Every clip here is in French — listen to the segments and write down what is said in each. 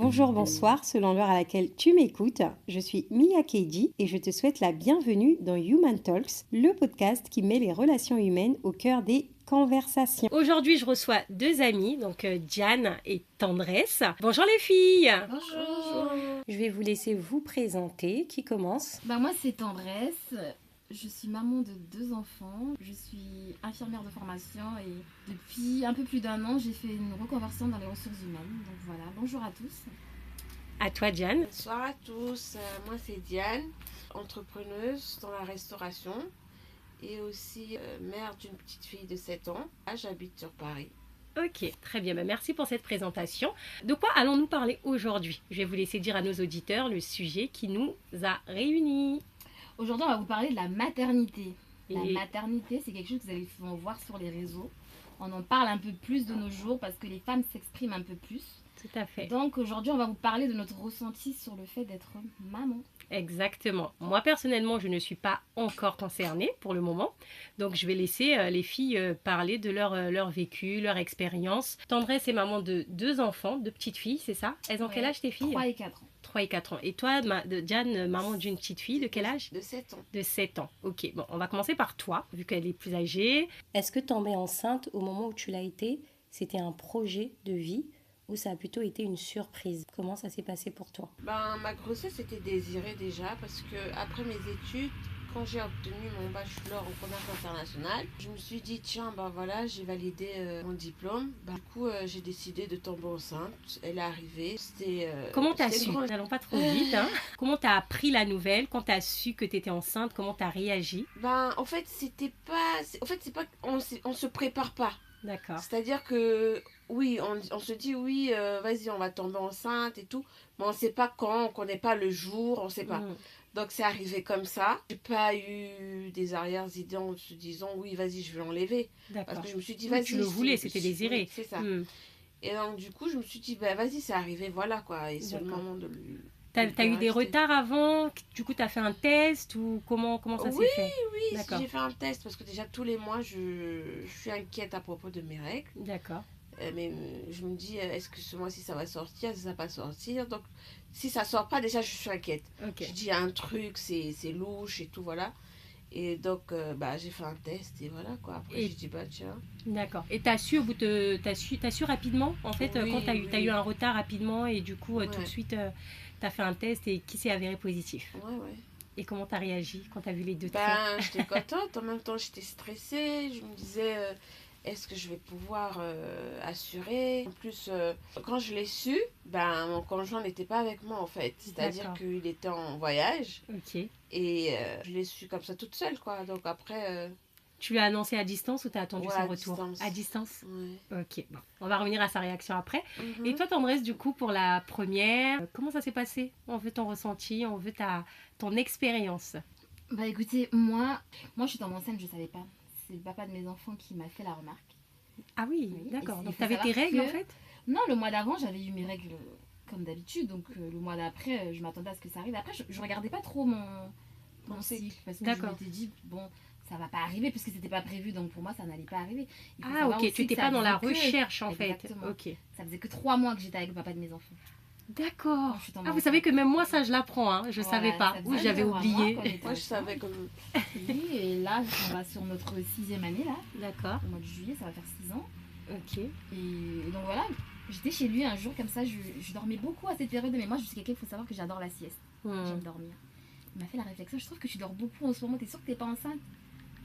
Bonjour, bonsoir, selon l'heure à laquelle tu m'écoutes. Je suis Mia Keidi et je te souhaite la bienvenue dans Human Talks, le podcast qui met les relations humaines au cœur des conversations. Aujourd'hui, je reçois deux amies, donc Diane et Tendresse. Bonjour les filles. Bonjour. Je vais vous laisser vous présenter. Qui commence? Moi c'est Tendresse, je suis maman de 2 enfants, je suis infirmière de formation et depuis un peu plus d'1 an j'ai fait une reconversion dans les ressources humaines. Donc voilà, bonjour à tous. À toi Diane. Bonsoir à tous, moi c'est Diane, entrepreneuse dans la restauration et aussi mère d'une petite fille de 7 ans. J'habite sur Paris. Ok, très bien. Merci pour cette présentation. De quoi allons-nous parler aujourd'hui? Je vais vous laisser dire à nos auditeurs le sujet qui nous a réunis. Aujourd'hui on va vous parler de la maternité. La Et- maternité c'est quelque chose que vous allez souvent voir sur les réseaux. On en parle un peu plus de nos jours parce que les femmes s'expriment un peu plus. Tout à fait. Donc aujourd'hui on va vous parler de notre ressenti sur le fait d'être maman. Exactement. Moi, personnellement, je ne suis pas encore concernée pour le moment. Donc, je vais laisser les filles parler de leur vécu, leur expérience. Tendresse est maman de 2 enfants, 2 petites filles, c'est ça? Elles ont quel âge tes filles? 3 et 4 ans. 3 et 4 ans. Et toi, Diane, maman d'une petite fille, de quel âge? De 7 ans. De 7 ans. Ok, bon, on va commencer par toi, vu qu'elle est plus âgée. Est-ce que tomber enceinte au moment où tu l'as été, c'était un projet de vie ou ça a plutôt été une surprise? Comment ça s'est passé pour toi? Ma grossesse était désirée déjà parce que après mes études, quand j'ai obtenu mon bachelor en commerce international, je me suis dit tiens voilà j'ai validé mon diplôme. Du coup j'ai décidé de tomber enceinte. Elle est arrivée. Comment t'as c'était su? une grande- N'allons pas trop vite. Hein. Comment t'as appris la nouvelle? Quand t'as su que t'étais enceinte, comment t'as réagi? En fait c'était pas. En fait c'est pas. On se prépare pas. D'accord. C'est-à-dire que oui, on se dit oui, vas-y, on va tomber enceinte et tout, mais on ne sait pas quand, on ne connaît pas le jour, on ne sait pas. Mm. Donc c'est arrivé comme ça. J'ai pas eu des arrières-idées en se disant oui, vas-y, je vais l'enlever. Parce D'accord. que je me suis dit, Oui, vas-y. tu le voulais, c'était désiré. Oui, c'est ça. Mm. Et donc du coup, je me suis dit, vas-y, c'est arrivé, voilà quoi. Et c'est le D'accord. moment de lui. T'as de eu lui des racheter. retards avant? Du coup, t'as fait un test ou comment ça Oui, s'est fait? Oui, D'accord. j'ai fait un test parce que déjà tous les mois, je suis inquiète à propos de mes règles. D'accord. Mais je me dis, est-ce que ce mois-ci ça va sortir, ça va pas sortir. Donc, si ça sort pas, déjà je suis inquiète. Ok. Je dis, il y a un truc, c'est louche et tout, voilà. Et donc, j'ai fait un test et voilà quoi. Après, Et- j'ai dit, tiens. D'accord. Et t'as su au bout de... t'as su rapidement, en fait, Oui, quand t'as oui. eu un retard rapidement et du coup, tout de Ouais. suite, t'as fait un test et qui s'est avéré positif? Ouais. Et comment t'as réagi quand t'as vu les 2 traits? J'étais contente. En même temps, j'étais stressée. Je me disais, est-ce que je vais pouvoir assurer? En plus, quand je l'ai su, mon conjoint n'était pas avec moi en fait. C'est-à-dire D'accord. qu'il était en voyage. Ok. Et je l'ai su comme ça toute seule, quoi. Donc après, Tu l'as annoncé à distance ou t'as attendu Ouais, son à retour? distance. À distance. ouais. Ok, bon. On va revenir à sa réaction après. Mhm. Et toi, Tendresse, du coup, pour la première, comment ça s'est passé? On veut ton ressenti, on veut ton expérience. Écoutez, moi je suis tombée enceinte, je savais pas. C'est le papa de mes enfants qui m'a fait la remarque. Ah oui, Oui, d'accord. et Donc il faut t'avais tes savoir règles que- en fait? Non, le mois d'avant, j'avais eu mes règles comme d'habitude. Donc le mois d'après, je m'attendais à ce que ça arrive. Après, je regardais pas trop mon Ton cycle. Parce que D'accord. je m'étais dit, bon, ça va pas arriver puisque c'était pas prévu. Donc pour moi, ça n'allait pas arriver. Il faut Ah savoir ok, aussi tu n'étais que pas ça dans la faisait que- recherche en fait. Exactement. Ok. Ça faisait que 3 mois que j'étais avec le papa de mes enfants. D'accord. Quand je suis tombée Ah, vous enceinte. savez que même moi, ça, je l'apprends. Hein. Je Voilà, savais pas. ça Oui, faisait j'avais 3 mois oublié. qu'on était Moi, je ensemble. savais comme. Oui, et là, on va sur notre 6e année, là. D'accord. Au mois de juillet, ça va faire 6 ans. Ok. Et donc voilà, j'étais chez lui un jour comme ça, je dormais beaucoup à cette période, mais moi je suis quelqu'un, il faut savoir que j'adore la sieste, j'aime dormir. Il m'a fait la réflexion, je trouve que tu dors beaucoup en ce moment, t'es sûre que t'es pas enceinte?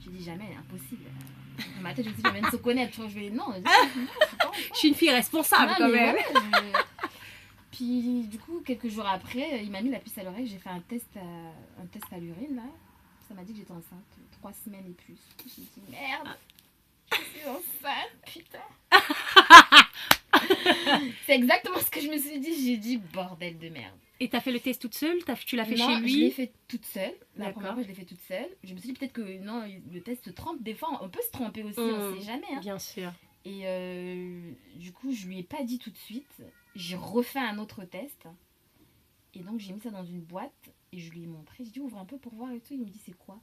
Je dis jamais, impossible. Dans ma tête, je me dis, je vais même se connaître, tu vois, je vais, non, je suis pas enceinte. Je suis une fille responsable Non, quand mais même. voilà, Puis du coup, quelques jours après, il m'a mis la puce à l'oreille, j'ai fait un test à l'urine là. Ça m'a dit que j'étais enceinte 3 semaines et plus. J'ai dit merde, je suis enceinte, putain. C'est exactement ce que je me suis dit, j'ai dit bordel de merde. Et t'as fait le test toute seule? Tu l'as fait Non, chez je l'ai lui? fait toute seule. La D'accord. première fois, je l'ai fait toute seule. Je me suis dit peut-être que non, le test se trompe. Des fois, on peut se tromper aussi, on sait jamais. Hein. Bien sûr. Et du coup, je lui ai pas dit tout de suite. J'ai refait un autre test. Et donc, j'ai mis ça dans une boîte et je lui ai montré. J'ai dit, ouvre un peu pour voir et tout. Il me dit, c'est quoi?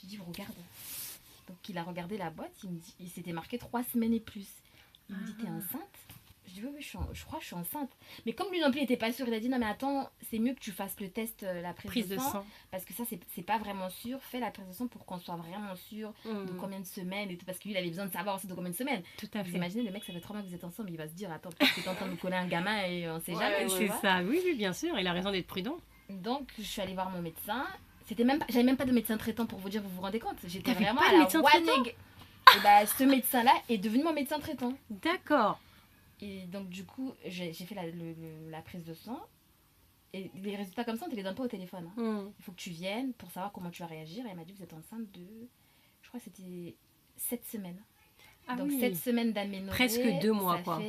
J'ai dit, regarde. Donc, il a regardé la boîte. Il me dit, il s'était marqué 3 semaines et plus. Il me dit, t'es enceinte? Je dit oui, je crois que je suis enceinte. Mais comme lui non plus n'était pas sûr, il a dit non mais attends, c'est mieux que tu fasses le test, la prise de sang. Parce que ça, c'est pas vraiment sûr. Fais la prise de sang pour qu'on soit vraiment sûr de combien de semaines et tout. Parce que lui, il avait besoin de savoir aussi de combien de semaines. Tout à fait. Vous imaginez, le mec, ça fait 3 mois que vous êtes ensemble, il va se dire attends, tu es en train de me coller un gamin et on sait jamais. C'est ça, oui, bien sûr, il a raison d'être prudent. Donc, je suis allée voir mon médecin. J'avais même pas de médecin traitant pour vous dire, vous vous rendez compte. J'étais vraiment pas à de la médecin traitant. Et bah, ce médecin-là est devenu mon médecin traitant. D'accord. Et donc, du coup, j'ai fait la prise de sang. Et les résultats comme ça, on ne te les donne pas au téléphone. Il faut que tu viennes pour savoir comment tu vas réagir. Et elle m'a dit, vous êtes enceinte de... Je crois que c'était 7 semaines. Donc, 7 semaines d'aménorrhée. Presque 2 mois, quoi.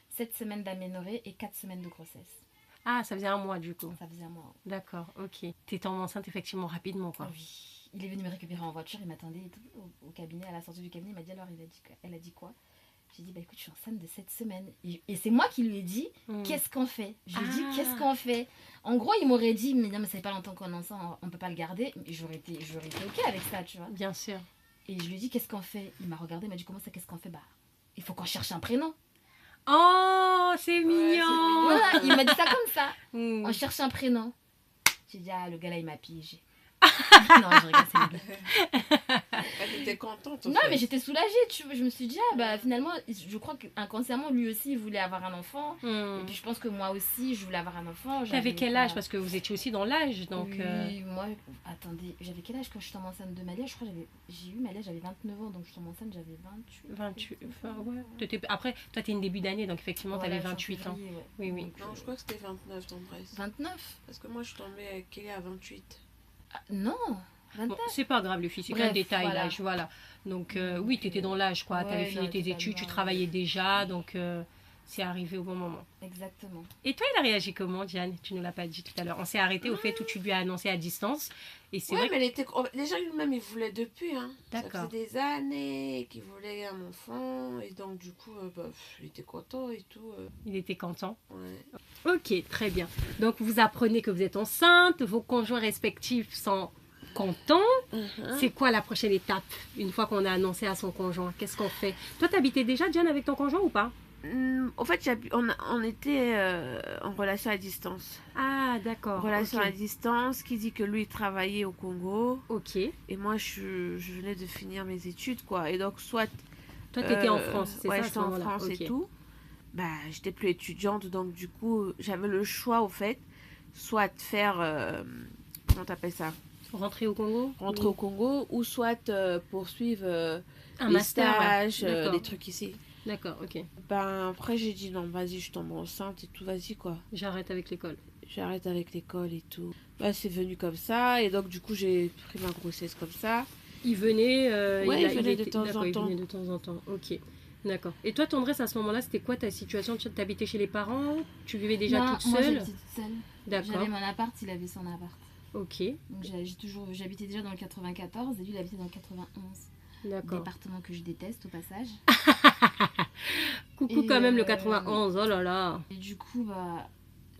7 semaines d'aménorrhée et 4 semaines de grossesse. Ah, ça faisait 1 mois, du coup. Ça faisait 1 mois. D'accord, ok. T'étais enceinte, effectivement, rapidement, quoi. Oui. Il est venu me récupérer en voiture, il m'attendait et tout, au cabinet, à la sortie du cabinet. Il m'a dit alors, elle a dit quoi? J'ai dit, bah écoute, je suis enceinte de 7 semaines. Et c'est moi qui lui ai dit, qu'est-ce qu'on fait? Je lui ai dit, qu'est-ce qu'on fait? En gros, il m'aurait dit, mais non, mais ça fait pas longtemps qu'on est ensemble, on peut pas le garder. Mais j'aurais été ok avec ça, tu vois. Bien sûr. Et je lui ai dit, qu'est-ce qu'on fait? Il m'a regardé, il m'a dit, comment ça, qu'est-ce qu'on fait? Bah, il faut qu'on cherche un prénom. Oh, c'est mignon. Voilà, il m'a dit ça comme ça. On cherche un prénom. J'ai dit, le gars là, il m'a piégé. Non, je rigole, c'est une Elle était contente. Non, mais j'étais soulagée, tu vois. Je me suis dit, finalement, je crois qu'inconsciemment, lui aussi, il voulait avoir un enfant. Et puis, je pense que moi aussi, je voulais avoir un enfant. T'avais quel âge? Parce que vous étiez aussi dans l'âge, donc... Oui, moi, attendez, j'avais quel âge quand je suis tombée enceinte de Malia? Je crois que j'ai eu Malia, j'avais 29 ans, donc je suis tombée enceinte, j'avais 28. Enfin, ouais. Après, toi, t'es une début d'année, donc effectivement, t'avais 28 ans. Ouais. Oui. Non, je crois que c'était 29, tendresse. 29? Parce que moi, je suis tombée avec Kelly à 28. Non, 29. Bon, c'est pas grave, les filles, c'est qu'un détail, l'âge, voilà. Donc, oui, tu étais dans l'âge, quoi. Tu avais fini tes études, tu travaillais déjà, donc c'est arrivé au bon moment. Exactement. Et toi, il a réagi comment, Diane? Tu ne l'as pas dit tout à l'heure. On s'est arrêté au fait où tu lui as annoncé à distance. Et c'est vrai mais elle était... déjà lui-même, il voulait depuis. Hein. D'accord. Ça faisait des années qu'il voulait un enfant. Et donc, du coup, il était content et tout. Il était content. Ouais. Ok, très bien. Donc, vous apprenez que vous êtes enceinte. Vos conjoints respectifs sont contents. C'est quoi la prochaine étape une fois qu'on a annoncé à son conjoint? Qu'est-ce qu'on fait? Toi, t'habitais déjà, Diane, avec ton conjoint ou pas? En fait, on était en relation à distance. Ah, d'accord. Relation à distance, qui dit que lui, il travaillait au Congo. Ok. Et moi, je venais de finir mes études, quoi. Et donc, soit... Toi, t'étais en France, c'est ça? Ouais, j'étais en France et tout. Bah, j'étais plus étudiante, donc du coup, j'avais le choix, au fait, soit de faire... comment t'appelles ça? Rentrer au Congo? Rentrer au Congo, ou soit poursuivre un les master, stages, des trucs ici. D'accord, ok. Ben, après, j'ai dit non, vas-y, je tombe enceinte et tout, vas-y, quoi. J'arrête avec l'école. J'arrête avec l'école et tout. Bah, c'est venu comme ça, et donc, du coup, j'ai pris ma grossesse comme ça. Il venait, il venait de temps en temps. Il venait de temps en temps, ok. D'accord. Et toi, Tendresse, à ce moment-là, c'était quoi ta situation? Tu habitais chez les parents? Tu vivais déjà toute seule? Moi, j'habitais toute seule. D'accord. J'avais mon appart, il avait son appart. Ok. Donc, j'habitais déjà dans le 94, et lui, il habitait dans le 91. D'accord. Département que je déteste, au passage. Coucou quand même le 91, oh là là. Et du coup,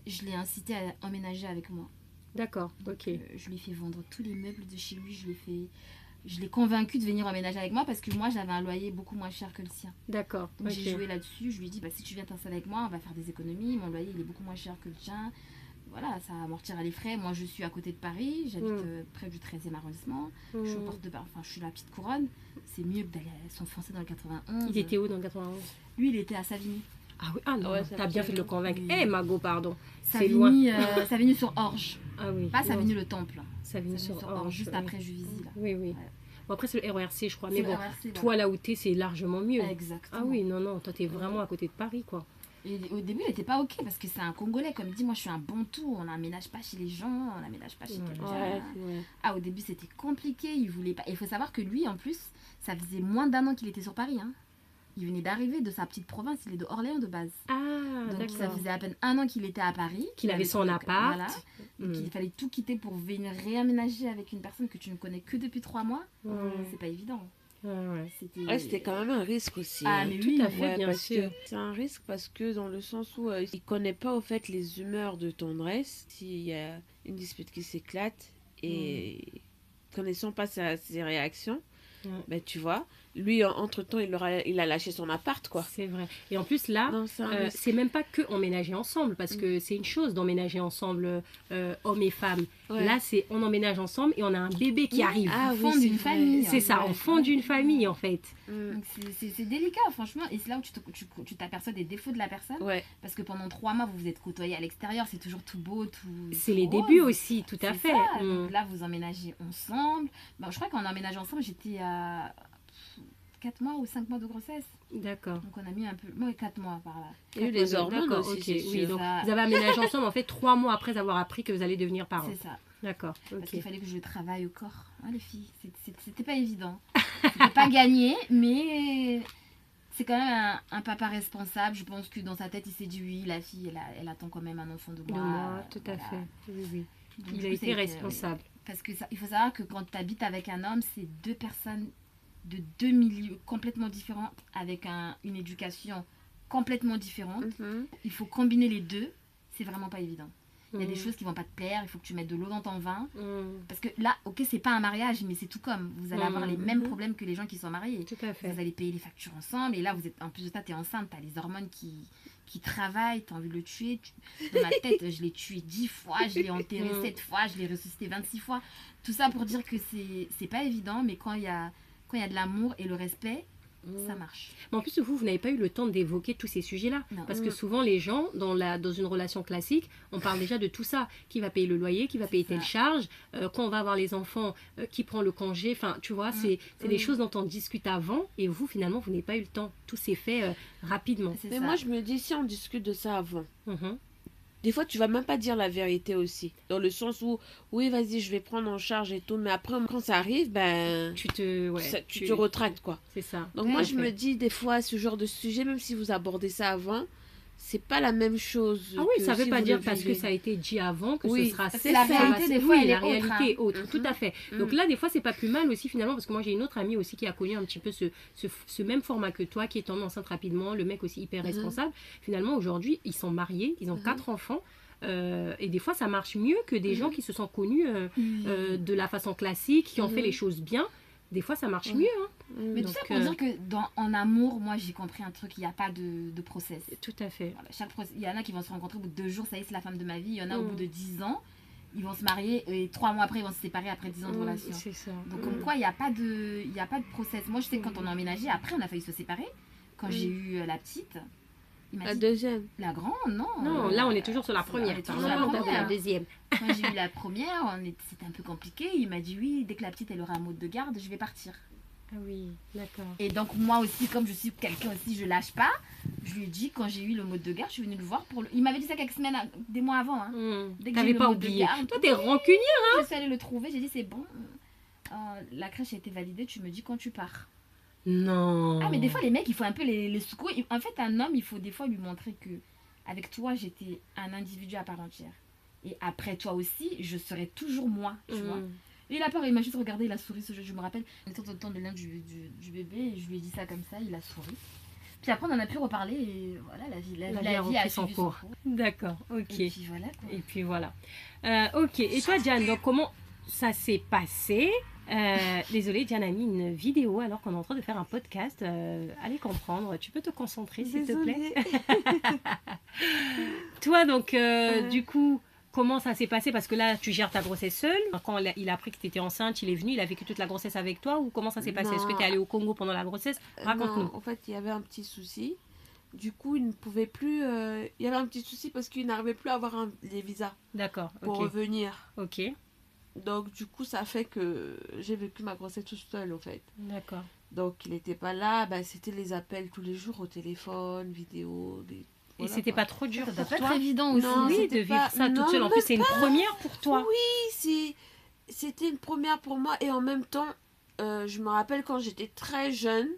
je l'ai incité à emménager avec moi. D'accord, ok. Je lui ai fait vendre tous les meubles de chez lui, je l'ai convaincu de venir emménager avec moi parce que moi, j'avais un loyer beaucoup moins cher que le sien. D'accord, donc j'ai joué là-dessus, je lui ai dit, si tu viens t'installer avec moi, on va faire des économies, mon loyer, il est beaucoup moins cher que le tien. Voilà, ça amortira les frais. Moi, je suis à côté de Paris, j'habite près du 13e arrondissement. Je suis aux portes de Paris, je suis la petite couronne. C'est mieux d'aller s'enfoncer dans le 91. Il était où dans le 91? Lui, il était à Savigny. Ah oui, ah non, t'as bien fait de le convaincre. Mago, pardon. C'est loin. Savigny sur Orge. Ah oui. Pas Savigny le Temple. Savigny sur Orge, juste après Juvisy. Là. Oui. Ouais. Bon, après, c'est le RERC, je crois. Mais bon, RERC, toi, là où t'es, c'est largement mieux. Exactement. Ah oui, non, toi, t'es vraiment à côté de Paris, quoi. Et au début, il n'était pas OK parce que c'est un Congolais. Comme il dit, moi, je suis un Bantou. On n'aménage pas chez les gens. On n'aménage pas chez quelqu'un. Au début, c'était compliqué. Il voulait pas. Et il faut savoir que lui, en plus, ça faisait moins d'1 an qu'il était sur Paris. Hein. Il venait d'arriver de sa petite province. Il est de Orléans de base. Ah, donc, ça faisait à peine 1 an qu'il était à Paris. Qu'il avait son appart. Voilà. Qu'il fallait tout quitter pour venir réaménager avec une personne que tu ne connais que depuis 3 mois. C'est pas évident. C'était quand même un risque aussi. Ah, mais oui, tout à fait, bien sûr. C'est un risque parce que dans le sens où il connaît pas au fait les humeurs de Tendresse. S'il y a une dispute qui s'éclate et connaissant pas ses réactions, tu vois. lui, entre-temps, il a lâché son appart, quoi. C'est vrai. Et en plus, là, Non, c'est même pas que emménager ensemble, parce que c'est une chose d'emménager ensemble, hommes et femmes. Ouais. Là, c'est on emménage ensemble et on a un bébé qui arrive. Au fond d'une famille. C'est ça, Ouais. au fond d'une famille, en fait. Donc c'est délicat, franchement. Et c'est là où tu t'aperçois des défauts de la personne. Ouais. Parce que pendant 3 mois, vous vous êtes côtoyés à l'extérieur, c'est toujours tout beau, tout. C'est les rose. débuts aussi, tout à C'est fait. ça. Donc là, vous emménagez ensemble. Bon, je crois qu'on emménage ensemble, j'étais à 4 mois ou 5 mois de grossesse. D'accord. Donc on a mis un peu. Moi, 4 mois par là. Il y a eu les hormones D'accord, aussi, ok. c'est Oui, sûr. donc Ça- vous avez aménagé ensemble, en fait, 3 mois après avoir appris que vous allez devenir parents. C'est ça. D'accord, Parce ok. qu'il fallait que je travaille au corps. Hein, les filles, c'était pas évident. C'était pas gagné, mais c'est quand même un papa responsable. Je pense que dans sa tête, il s'est dit oui, la fille, elle attend quand même un enfant de moi. Tout à Voilà. fait. Oui, oui. Donc, Il du a coup, été c'est- responsable. Parce que il faut savoir que quand tu habites avec un homme, c'est 2 personnes de 2 milieux complètement différents, avec une éducation complètement différente. Mhm. Il faut combiner les deux. C'est vraiment pas évident. Il y a des Mm. choses qui vont pas te plaire, il faut que tu mettes de l'eau dans ton vin. Mm. Parce que là, ok, c'est pas un mariage, mais c'est tout comme. Vous allez avoir les mêmes Mhm. problèmes que les gens qui sont mariés. Tout à fait. Vous allez payer les factures ensemble, et là, vous êtes en plus de ça, tu es enceinte, tu as les hormones qui travaillent, tu as envie de le tuer. Dans ma tête, je l'ai tué 10 fois, je l'ai enterré 7 fois, je l'ai ressuscité 26 fois. Tout ça pour dire que c'est pas évident, mais quand il y a de l'amour et le respect, ça marche. Mais en plus, vous n'avez pas eu le temps d'évoquer tous ces sujets-là. Non. Parce que souvent, les gens, dans une relation classique, on parle déjà de tout ça. Qui va payer le loyer, qui va payer telle ça. charge, quand on va avoir les enfants, qui prend le congé. Enfin, tu vois, c'est des choses dont on discute avant. Et vous, finalement, vous n'avez pas eu le temps. Tout s'est fait rapidement. C'est Mais ça. moi, je me dis, si on discute de ça avant, Mhm. des fois, tu vas même pas dire la vérité aussi. Dans le sens où, oui, vas-y, je vais prendre en charge et tout. Mais après, quand ça arrive, ben, Tu te tu te retractes, quoi. C'est ça. Donc Ouais, moi, tout à je me fait. dis, des fois, ce genre de sujet, même si vous abordez ça avant, c'est pas la même chose. Ah oui, que ça ne veut si pas vous dire le parce que vivez. ça a été dit avant que Oui, ce sera parce que la réalité, des fois, oui, elle la est autre, réalité hein. est autre, tout à fait. Donc là, des fois, c'est pas plus mal aussi finalement parce que moi j'ai une autre amie aussi qui a connu un petit peu ce même format que toi, qui est tombée enceinte rapidement, le mec aussi hyper responsable. Finalement, aujourd'hui, ils sont mariés, ils ont 4 enfants. Et des fois, ça marche mieux que des gens qui se sont connus de la façon classique, qui ont fait les choses bien. Des fois, ça marche mieux. Hein. Mais tout Donc, ça pour dire que en amour, moi, j'ai compris un truc, il n'y a pas de process. Tout à fait. Voilà, il y en a qui vont se rencontrer au bout de 2 jours, ça y est, c'est la femme de ma vie. Il y en a au bout de 10 ans, ils vont se marier et 3 mois après, ils vont se séparer après 10 ans de relation. C'est ça. Donc, comme quoi, il n'y a pas de process. Moi, je sais que quand on a emménagé, après, on a failli se séparer. Quand j'ai eu la petite, il m'a La dit, deuxième. la grande, non. Non, là, on est toujours sur la on première. est toujours Parlons sur la pas de la première. deuxième. Quand j'ai eu la première, c'était un peu compliqué. Il m'a dit, oui, dès que la petite, elle aura un mot de garde, je vais partir. Ah oui, d'accord. Et donc moi aussi, comme je suis quelqu'un aussi, je lâche pas. Je lui ai dit, quand j'ai eu le mot de garde, je suis venue le voir pour Il m'avait dit ça quelques semaines, des mois avant. Hein. Dès que j'ai T'avais eu le pas mot de oublié. garde, Toi, t'es rancunier. je suis allée le trouver, j'ai dit, c'est bon. La crèche a été validée, tu me dis quand tu pars. Non. Ah, mais des fois, les mecs, il faut un peu les secouer. En fait, un homme, il faut des fois lui montrer que avec toi, j'étais un individu à part entière. Et après toi aussi, je serai toujours moi, tu vois. Et il a peur, il m'a juste regardé, il a souri, je me rappelle. On était au temps de l'un du bébé, et je lui ai dit ça comme ça, il a souri. Puis après, on en a pu reparler, et voilà, la vie a suivi son cours. D'accord, ok. Et puis voilà, quoi. Et puis voilà. Ok, et toi, Diane, donc comment ça s'est passé? Désolée, Diane a mis une vidéo alors qu'on est en train de faire un podcast. Allez comprendre, tu peux te concentrer s'il te plaît. Toi, donc, du coup, comment ça s'est passé? Parce que là, tu gères ta grossesse seule. Quand il a appris que tu étais enceinte, il est venu, il a vécu toute la grossesse avec toi, ou comment ça s'est passé? Est-ce que tu es allée au Congo pendant la grossesse? Raconte-nous. Non, en fait, il y avait un petit souci. Du coup, il ne pouvait plus... il y avait un petit souci parce qu'il n'arrivait plus à avoir les visas D'accord, pour ok. revenir. Ok, Donc, du coup, ça fait que j'ai vécu ma grossesse toute seule, en fait. d'accord. Donc, il n'était pas là. Bah, c'était les appels tous les jours au téléphone, vidéo. Et voilà, c'était quoi. pas trop dur Ça doit pour pas être toi? évident aussi. Non, Oui, c'était de vivre pas- ça toute non, seule. En plus, c'est une première pour toi. C'était une première pour moi. Et en même temps, je me rappelle quand j'étais très jeune,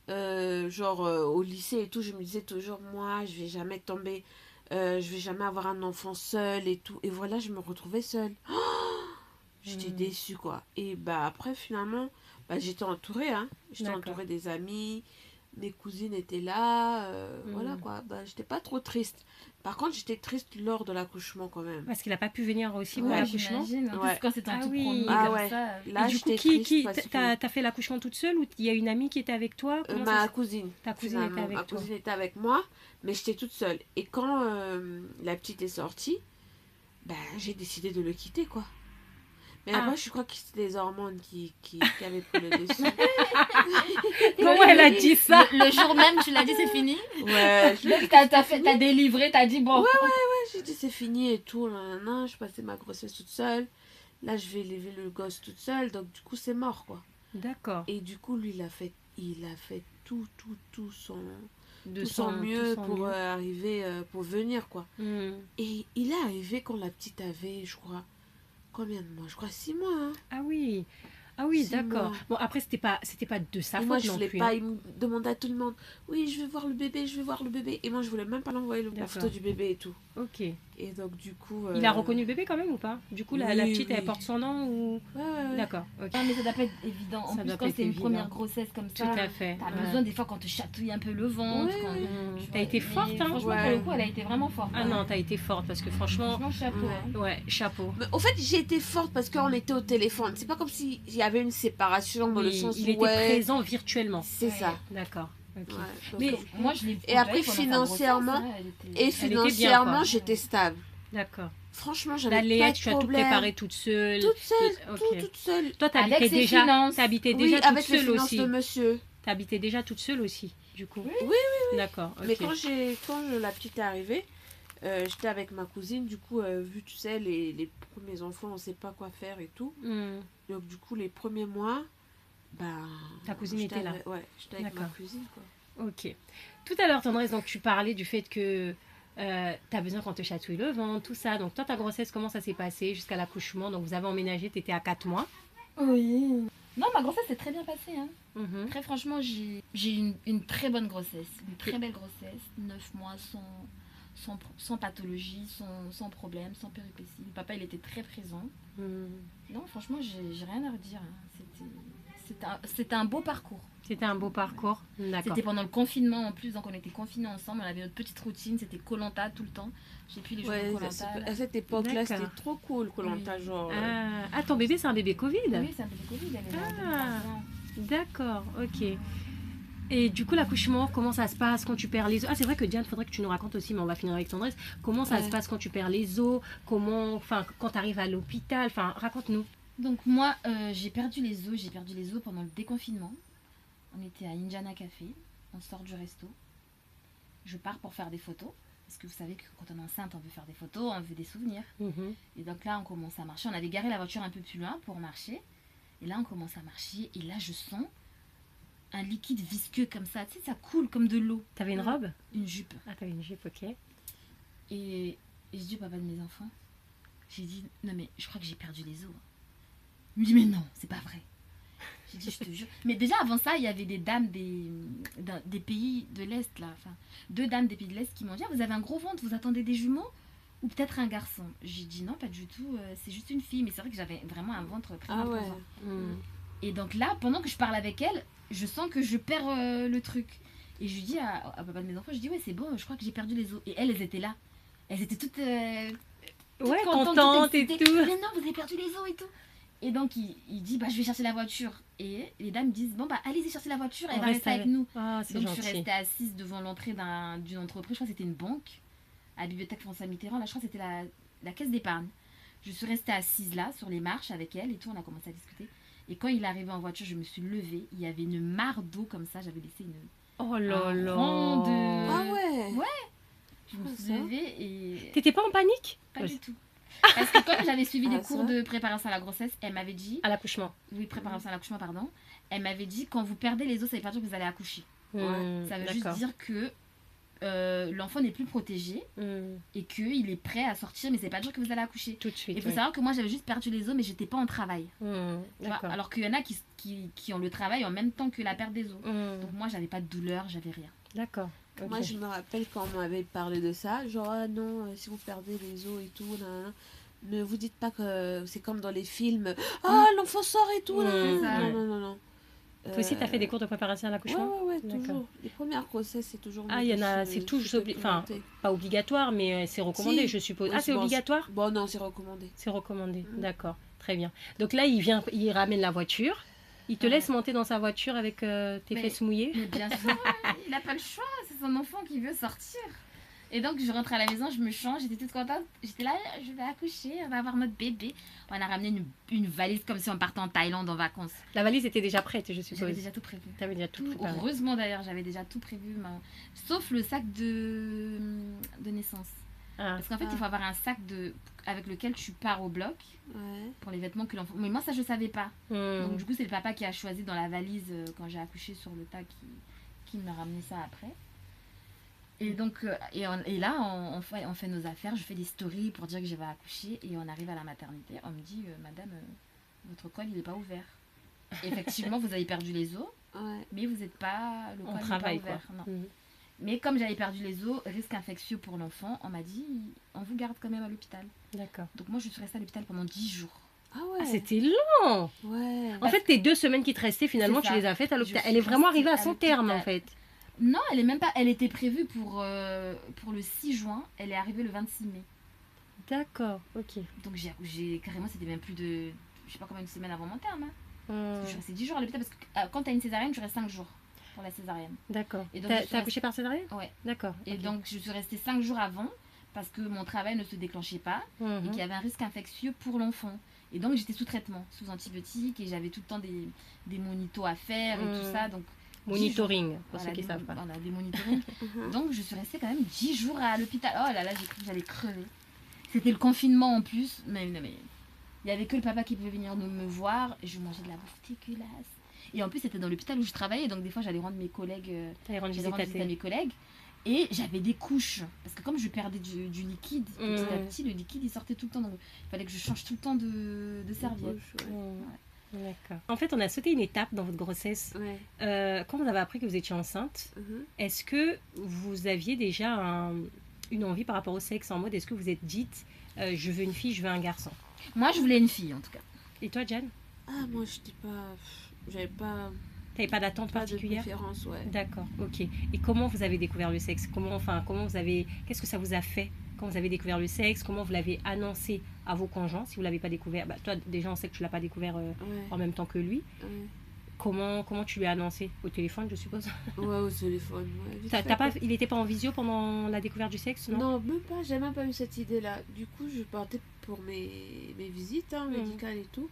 au lycée et tout, je me disais toujours, moi, je vais jamais tomber, je vais jamais avoir un enfant seul et tout. Et voilà, je me retrouvais seule. J'étais déçue, quoi. Et bah après, finalement, bah, j'étais entourée, hein. J'étais D'accord. entourée des amis. mes cousines étaient là, voilà quoi. Bah, j'étais pas trop triste. Par contre, j'étais triste lors de l'accouchement quand même. Parce qu'il n'a pas pu venir aussi pour Ouais, l'accouchement. j'imagine. En plus, Ouais. quand c'était un Ah tout oui. premier Ah comme ouais. ça. Là, Et du coup, j'étais triste parce que t'as fait l'accouchement toute seule ou il y a une amie qui était avec toi? Comment ça ma se- cousine. Ta cousine était avec Ma toi. cousine était avec moi, mais j'étais toute seule. Et quand la petite est sortie, bah, j'ai décidé de le quitter, quoi. Mais Ah. après, je crois que c'était les hormones qui avaient pris le dessus. Comment elle a dit ça? Le jour même, tu l'as dit, c'est fini. Ouais, T'as délivré, t'as dit bon. j'ai dit c'est fini et tout. Nan, je passais ma grossesse toute seule. Là, je vais élever le gosse toute seule. Donc, du coup, c'est mort, quoi. D'accord. Et du coup, lui, il a fait tout son, De tout son mieux son pour mieux. arriver, pour venir, quoi. Hmm. Et il est arrivé quand la petite avait, je crois, combien de mois? Je crois 6 mois, hein. Ah oui. Ah oui, 6 d'accord. mois. Bon, après, c'était pas de sa Et faute moi, je non voulais plus. pas. Hein. Il me demandait à tout le monde, oui, je vais voir le bébé, je vais voir le bébé. Et moi, je voulais même pas l'envoyer la D'accord. photo du bébé et tout. Ok. Et donc, du coup. Il a reconnu le bébé quand même ou pas? Du coup, la Oui, petite, elle oui. porte son nom ou... Ouais. D'accord. Ok. Non, mais ça doit pas être évident. En Ça plus, doit quand pas être c'est une évident. première grossesse comme Tout ça, à fait. t'as Ouais. besoin des fois quand te chatouille un peu le ventre. Ouais, quand- ouais. Hmm. tu vois. T'as été Mais forte, hein? Franchement, Ouais. pour le coup, elle a été vraiment forte. Ah non, t'as été forte parce que franchement, Franchement, chapeau. Ouais. hein. ouais, chapeau. Mais au fait, j'ai été forte parce qu'on était au téléphone. C'est pas comme s'il y avait une séparation dans le Oui, sens il où. était présent virtuellement. C'est Ouais. ça. D'accord. Ok. Ouais. Donc, Mais- Moi, je l'ai Et après, employée pendant sa financièrement, grossesse, hein, elle était- et Elle était bien, financièrement, quoi. j'étais stable. D'accord. Franchement, La j'avais Léa, pas tu de as tout problème. préparé toute seule. Toute seule, Ok. toute seule. Toi, Avec t'habitais ses déjà, finances. t'habitais Oui, déjà toute avec les seule finances aussi. de monsieur. T'habitais déjà toute seule aussi, du coup. Oui, D'accord. Mais Ok. quand la petite est arrivée, j'étais avec ma cousine. Du coup, vu, tu sais, les premiers enfants, on sait pas quoi faire et tout. Hmm. Donc, du coup, les premiers mois, ben. Ta cousine j'étais était là. avec- Ouais, j'étais avec ma D'accord. cousine, quoi. Ok. Tout à l'heure, Tendresse, donc tu parlais du fait que tu as besoin qu'on te chatouille le ventre, tout ça. Donc toi, ta grossesse, comment ça s'est passé jusqu'à l'accouchement? Donc vous avez emménagé, tu étais à 4 mois. Oui. Non, ma grossesse s'est très bien passée. Hein. Mhm. Très franchement, j'ai eu une très bonne grossesse. Une très belle grossesse. 9 mois sans pathologie, sans problème, sans péripéties. Le papa, il était très présent. Mhm. Non, franchement, j'ai rien à redire. Hein. C'était un beau parcours. C'était un beau parcours. D'accord. C'était pendant le confinement en plus, donc on était confinés ensemble. On avait notre petite routine, c'était Koh-Lanta tout le temps. J'ai plus les jours Ouais, de Koh-Lanta. à cette époque-là, D'accord. c'était trop cool, Koh-Lanta, Oui. genre. Ah, ton bébé, c'est un bébé Covid? Oui, c'est un bébé Covid, elle est là en Ah. 2020. D'accord, ok. Et du coup, l'accouchement, comment ça se passe quand tu perds les os? Ah, c'est vrai que Diane, il faudrait que tu nous racontes aussi, mais on va finir avec Tendresse. Comment ça Ouais. se passe quand tu perds les os? Enfin, quand tu arrives à l'hôpital? Enfin, raconte-nous. Donc moi, j'ai perdu les os pendant le déconfinement. On était à Indiana Café, on sort du resto. Je pars pour faire des photos, parce que vous savez que quand on est enceinte, on veut faire des photos, on veut des souvenirs. Mhm. Et donc là, on commence à marcher. On avait garé la voiture un peu plus loin pour marcher. Et là, on commence à marcher. Et là, je sens un liquide visqueux comme ça. Tu sais, ça coule comme de l'eau. T'avais une robe? Une jupe. Ah, t'avais une jupe, ok. Et je dis au papa de mes enfants, j'ai dit, non mais je crois que j'ai perdu les os. Il me dit, mais non, c'est pas vrai. J'ai dit, je te jure. Mais déjà avant ça, il y avait des dames des pays de l'Est, là. Enfin, 2 dames des pays de l'Est qui m'ont dit, ah, vous avez un gros ventre, vous attendez des jumeaux? Ou peut-être un garçon? J'ai dit, non, pas du tout, c'est juste une fille. Mais c'est vrai que j'avais vraiment un ventre très Ah ouais. imposant. Mhm. Et donc là, pendant que je parle avec elle, je sens que je perds le truc. Et je lui dis à papa de mes enfants, je dis, ouais, c'est bon, je crois que j'ai perdu les os. Et elles étaient là. Elles étaient toutes... Ouais, contente, contente et excitée. tout. Mais non, vous avez perdu les os et tout. Et donc il dit, bah je vais chercher la voiture. Et les dames disent, bon bah allez-y chercher la voiture, elle On va reste rester avec nous. Ah, c'est Donc je suis gentil. restée assise devant l'entrée d'une entreprise, je crois que c'était une banque, à la bibliothèque François Mitterrand, là je crois que c'était la caisse d'épargne. Je suis restée assise là, sur les marches avec elle et tout, on a commencé à discuter. Et quand il est arrivé en voiture, je me suis levée, il y avait une mare d'eau comme ça, j'avais laissé Oh là un là. rond de- Ah ouais. Je me suis ça. levée et... T'étais pas en panique? Pas Ouais. du tout. Parce que comme j'avais suivi Ah, des cours ça. de préparation à la grossesse, elle m'avait dit, À l'accouchement. oui, préparation à l'accouchement, pardon, elle m'avait dit, quand vous perdez les os, ça veut pas dire que vous allez accoucher. Mhm, Ça veut juste d'accord. dire que l'enfant n'est plus protégé Mhm. et qu'il est prêt à sortir, mais c'est pas dire que vous allez accoucher. Tout de suite. Il faut ouais. savoir que moi j'avais juste perdu les os, mais j'étais pas en travail. Mhm, Tu vois. D'accord. Alors qu'il y en a qui ont le travail en même temps que la perte des os. Mhm, Donc moi j'avais pas de douleur, j'avais rien. D'accord. ok. Moi, je me rappelle quand on m'avait parlé de ça, genre, ah non, si vous perdez les os et tout, nanana, ne vous dites pas que c'est comme dans les films, ah, l'enfant sort et tout, Mm. nanana. Ça. Non, non, non, non. Toi aussi, t'as fait des cours de préparation à Ouais, l'accouchement? ouais, ouais, D'accord. toujours. première grossesse, c'est toujours Ah, il y en a, c'est toujours pas obligatoire, mais c'est recommandé, je suppose. Ah, c'est obligatoire? Bon, non, c'est recommandé. C'est recommandé, d'accord, très bien. Donc là, il ramène la voiture. Il te laisse monter dans sa voiture avec tes fesses mouillées? Mais bien sûr, il n'a pas le choix, c'est son enfant qui veut sortir. Et donc je rentre à la maison, je me change, j'étais toute contente. J'étais là, je vais accoucher, on va avoir notre bébé. On a ramené une valise comme si on partait en Thaïlande en vacances. La valise était déjà prête, je suppose. J'avais déjà tout prévu. T'avais déjà tout préparé. Heureusement d'ailleurs, j'avais déjà tout prévu, sauf le sac de naissance. Parce qu'en fait, il faut avoir un sac avec lequel tu pars au bloc pour les vêtements que l'enfant... Mais moi, ça, je ne savais pas. Donc, du coup, c'est le papa qui a choisi dans la valise quand j'ai accouché sur le tas qui m'a ramené ça après. Et donc, et là, on fait nos affaires. Je fais des stories pour dire que je vais accoucher. Et on arrive à la maternité. On me dit, madame, votre col, il n'est pas ouvert. Et effectivement, vous avez perdu les os. Mais vous n'êtes pas... Le col n'est pas ouvert. Non. Mais comme j'avais perdu les os, risque infectieux pour l'enfant, on m'a dit, on vous garde quand même à l'hôpital. D'accord. Donc moi, je suis restée à l'hôpital pendant 10 jours. Ah ouais. Ah, c'était long. Ouais. En fait, tes 2 semaines qui te restaient, finalement, tu les as faites à l'hôpital. Elle est vraiment arrivée à son terme, en fait. Non, elle est même pas. Elle était prévue pour le 6 juin. Elle est arrivée le 26 mai. D'accord, ok. Donc j'ai carrément, c'était même plus de, je sais pas combien de semaines avant mon terme. Je suis restée 10 jours à l'hôpital parce que quand tu as une césarienne, tu restes 5 jours. Pour la césarienne. D'accord. T'as accouché par césarienne? Ouais. D'accord. Et donc je suis restée 5 jours avant parce que mon travail ne se déclenchait pas et qu'il y avait un risque infectieux pour l'enfant. Et donc j'étais sous traitement, sous antibiotiques et j'avais tout le temps des monitos à faire et tout ça. Donc, monitoring, pour ceux qui savent pas. Voilà, des monitorings. Donc je suis restée quand même 10 jours à l'hôpital. Oh là là, j'ai cru que j'allais crever. C'était le confinement en plus. Mais il n'y avait que le papa qui pouvait venir me voir. Et je mangeais de la bouffe dégueulasse. Et en plus, c'était dans l'hôpital où je travaillais, donc des fois, j'allais rendre mes collègues. Visite à mes collègues. Et j'avais des couches. Parce que comme je perdais du liquide, petit à petit, le liquide, il sortait tout le temps. Donc il fallait que je change tout le temps de serviette. D'accord. En fait, on a sauté une étape dans votre grossesse. Quand vous avez appris que vous étiez enceinte, est-ce que vous aviez déjà une envie par rapport au sexe, en mode, est-ce que vous êtes dite, je veux une fille, je veux un garçon? Moi, je voulais une fille, en tout cas. Et toi, Jeanne? Ah, moi, je n'étais pas... J'avais pas... T'avais pas d'attente particulière? Pas de préférence, ouais. D'accord, ok. Et comment vous avez découvert le sexe? Qu'est-ce que ça vous a fait quand vous avez découvert le sexe? Comment vous l'avez annoncé à vos conjoints, si vous l'avez pas découvert? Toi, déjà, on sait que tu l'as pas découvert en même temps que lui. Comment tu lui as annoncé? Au téléphone, je suppose? Ouais, au téléphone, ouais. Il n'était pas en visio pendant la découverte du sexe, non? Non, même pas. J'ai même pas eu cette idée-là. Du coup, je partais pour mes visites médicales et tout.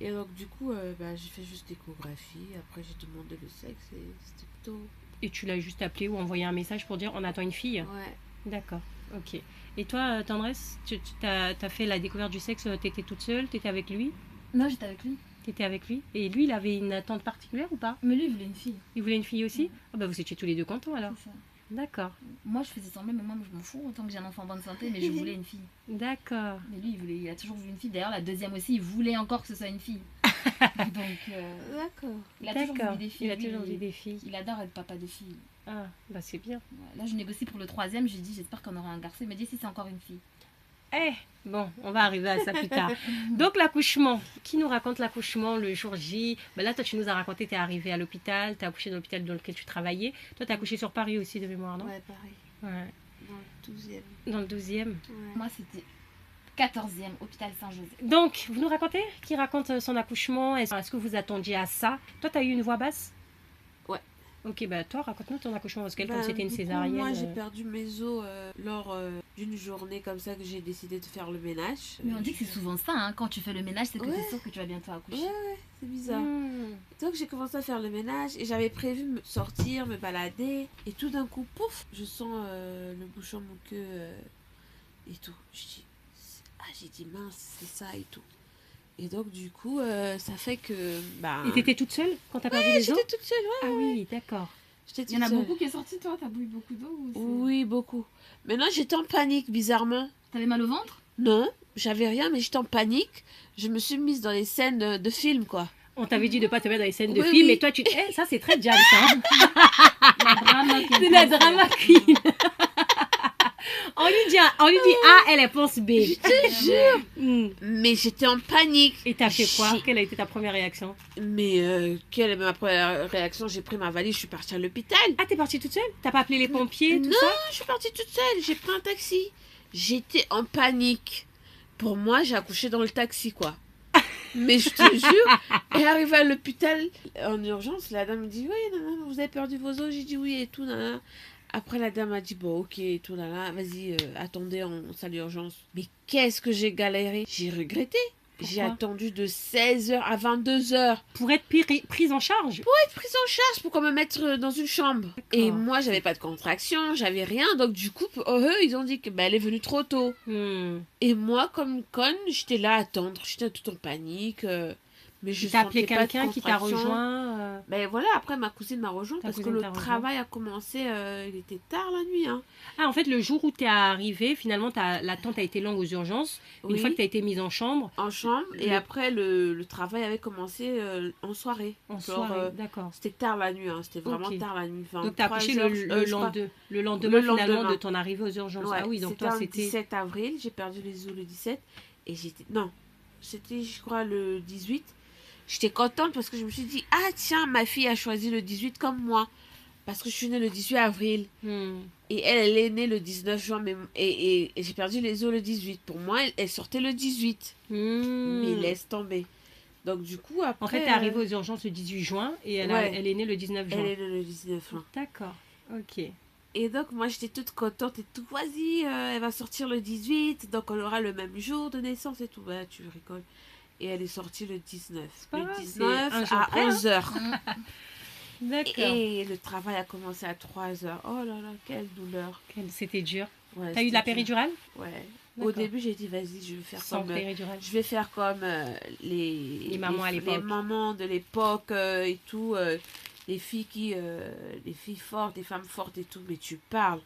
Et donc, du coup, j'ai fait juste l'échographie. Après, j'ai demandé le sexe et c'était plutôt... Et tu l'as juste appelé ou envoyé un message pour dire on attend une fille? Ouais. D'accord, ok. Et toi, Tendresse, tu as fait la découverte du sexe, t'étais toute seule? T'étais avec lui? Non, j'étais avec lui. T'étais avec lui? Et lui, il avait une attente particulière ou pas? Mais lui, il voulait une fille. Il voulait une fille aussi? Vous étiez tous les deux contents alors? C'est ça. D'accord. Moi, je faisais semblant, mais moi, je m'en fous autant que j'ai un enfant en bonne santé, mais je voulais une fille. D'accord. Mais lui, il a toujours voulu une fille. D'ailleurs, la deuxième aussi, il voulait encore que ce soit une fille. Donc, d'accord. Il a toujours voulu des filles. Il a toujours voulu des filles. Il adore être papa de fille. Ah, c'est bien. Là, je négocie pour le 3e. Je lui dis, j'espère qu'on aura un garçon. Il m'a dit, si c'est encore une fille. Bon, on va arriver à ça plus tard. Donc, l'accouchement. Qui nous raconte l'accouchement le jour J? Là, toi, tu nous as raconté, tu es arrivée à l'hôpital, tu as accouché dans l'hôpital dans lequel tu travaillais. Toi, tu as accouché sur Paris aussi, de mémoire, non? Ouais, Paris. Ouais. Dans le 12e. Dans le 12e? Ouais. Moi, c'était 14e, hôpital Saint-Joseph. Donc, vous nous racontez? Qui raconte son accouchement? Est-ce que vous attendiez à ça? Toi, tu as eu une voix basse? Ouais. Ok, toi, raconte-nous ton accouchement, parce qu'elle, comme c'était une césarienne... Moi, j'ai perdu mes os lors d'une journée comme ça que j'ai décidé de faire le ménage. Mais on dit que c'est souvent ça, hein, quand tu fais le ménage, c'est que tu es sûre que tu vas bientôt accoucher. Ouais, c'est bizarre. Donc, j'ai commencé à faire le ménage et j'avais prévu me sortir, me balader. Et tout d'un coup, pouf, je sens le bouchon muqueux et tout. J'ai dit mince, c'est ça et tout. Et donc, du coup, ça fait que... Et t'étais toute seule quand t'as perdu les os? j'étais toute seule, Ah oui, d'accord. Il y en a beaucoup qui est sorti, toi? T'as bu beaucoup d'eau Oui, beaucoup. Maintenant, j'étais en panique, bizarrement. T'avais mal au ventre? Non, j'avais rien, mais j'étais en panique. Je me suis mise dans les scènes de film, quoi. On t'avait dit de pas te mettre dans les scènes de film, mais toi, ça, c'est très Jam, ça. La drama queen. C'est la drama queen. On lui On lui dit A, elle pense B. Je te jure. Hmm. Mais j'étais en panique. Et t'as fait quoi? Quelle a été ta première réaction? Mais quelle est ma première réaction? J'ai pris ma valise, je suis partie à l'hôpital. Ah, t'es partie toute seule? T'as pas appelé les pompiers, tout Non, ça? je suis partie toute seule. J'ai pris un taxi. J'étais en panique. Pour moi, j'ai accouché dans le taxi, quoi. Mais je te jure, et arrivé à l'hôpital en urgence, la dame me dit oui, non, vous avez perdu vos os. J'ai dit oui et tout. Nan. Après, la dame a dit bon, ok et tout. Nan, vas-y, attendez en salle d'urgence. Mais qu'est-ce que j'ai galéré? J'ai regretté. J'ai Pourquoi? attendu de 16h à 22h. Pour être prise en charge? Être prise en charge pour me mettre dans une chambre. Et moi, j'avais pas de contraction, j'avais rien. Donc, du coup, eux, ils ont dit que elle est venue trop tôt. Et moi, comme une conne, j'étais là à attendre. J'étais tout en panique. Mais je T'as appelé sentais pas de quelqu'un qui t'a contraction. rejoint? Ben voilà, après ma cousine m'a rejoint Ta parce que cousine le t'a rejoint. travail a commencé, il était tard la nuit. Hein. Ah, en fait, le jour où t'es arrivée, finalement, l'attente a été longue aux urgences. Une Oui, fois que t'as été mise en chambre, en chambre. Et après, le travail avait commencé en soirée. en Genre, soirée, d'accord. c'était tard la nuit, hein. C'était vraiment Ok. tard la nuit. Enfin, Donc, t'as 3 accouché heures, le je crois. lendemain, Le finalement, lendemain. de ton arrivée aux urgences. Ouais, Ah oui, donc c'était toi, le c'était... 17 avril, j'ai perdu les os le 17 et j'étais non, c'était je crois le 18. J'étais contente parce que je me suis dit ah tiens, ma fille a choisi le 18 comme moi parce que je suis née le 18 avril et elle est née le 19 juin et j'ai perdu les os le 18. Pour moi, elle sortait le 18. Mais laisse tomber. Donc du coup après En fait, t'es arrivée aux urgences le 18 juin et elle est née le 19 juin. elle est née le 19 juin. D'accord, ok. Et donc, moi, j'étais toute contente et tout. Vas-y, elle va sortir le 18. Donc, on aura le même jour de naissance et tout. Bah, tu rigoles. Et elle est sortie le 19. pas Le grave, 19 c'est un jour à près, hein. 11h. D'accord. Et le travail a commencé à 3h. Oh là là, quelle douleur. C'était dur. Ouais, T'as eu de la c'était dur. péridurale? Ouais. D'accord. Au début, j'ai dit, vas-y, je vais faire Sans comme... péridurale. je vais faire comme les mamans à l'époque. Les mamans de l'époque et tout. Les filles les filles fortes, les femmes fortes et tout. Mais tu parles.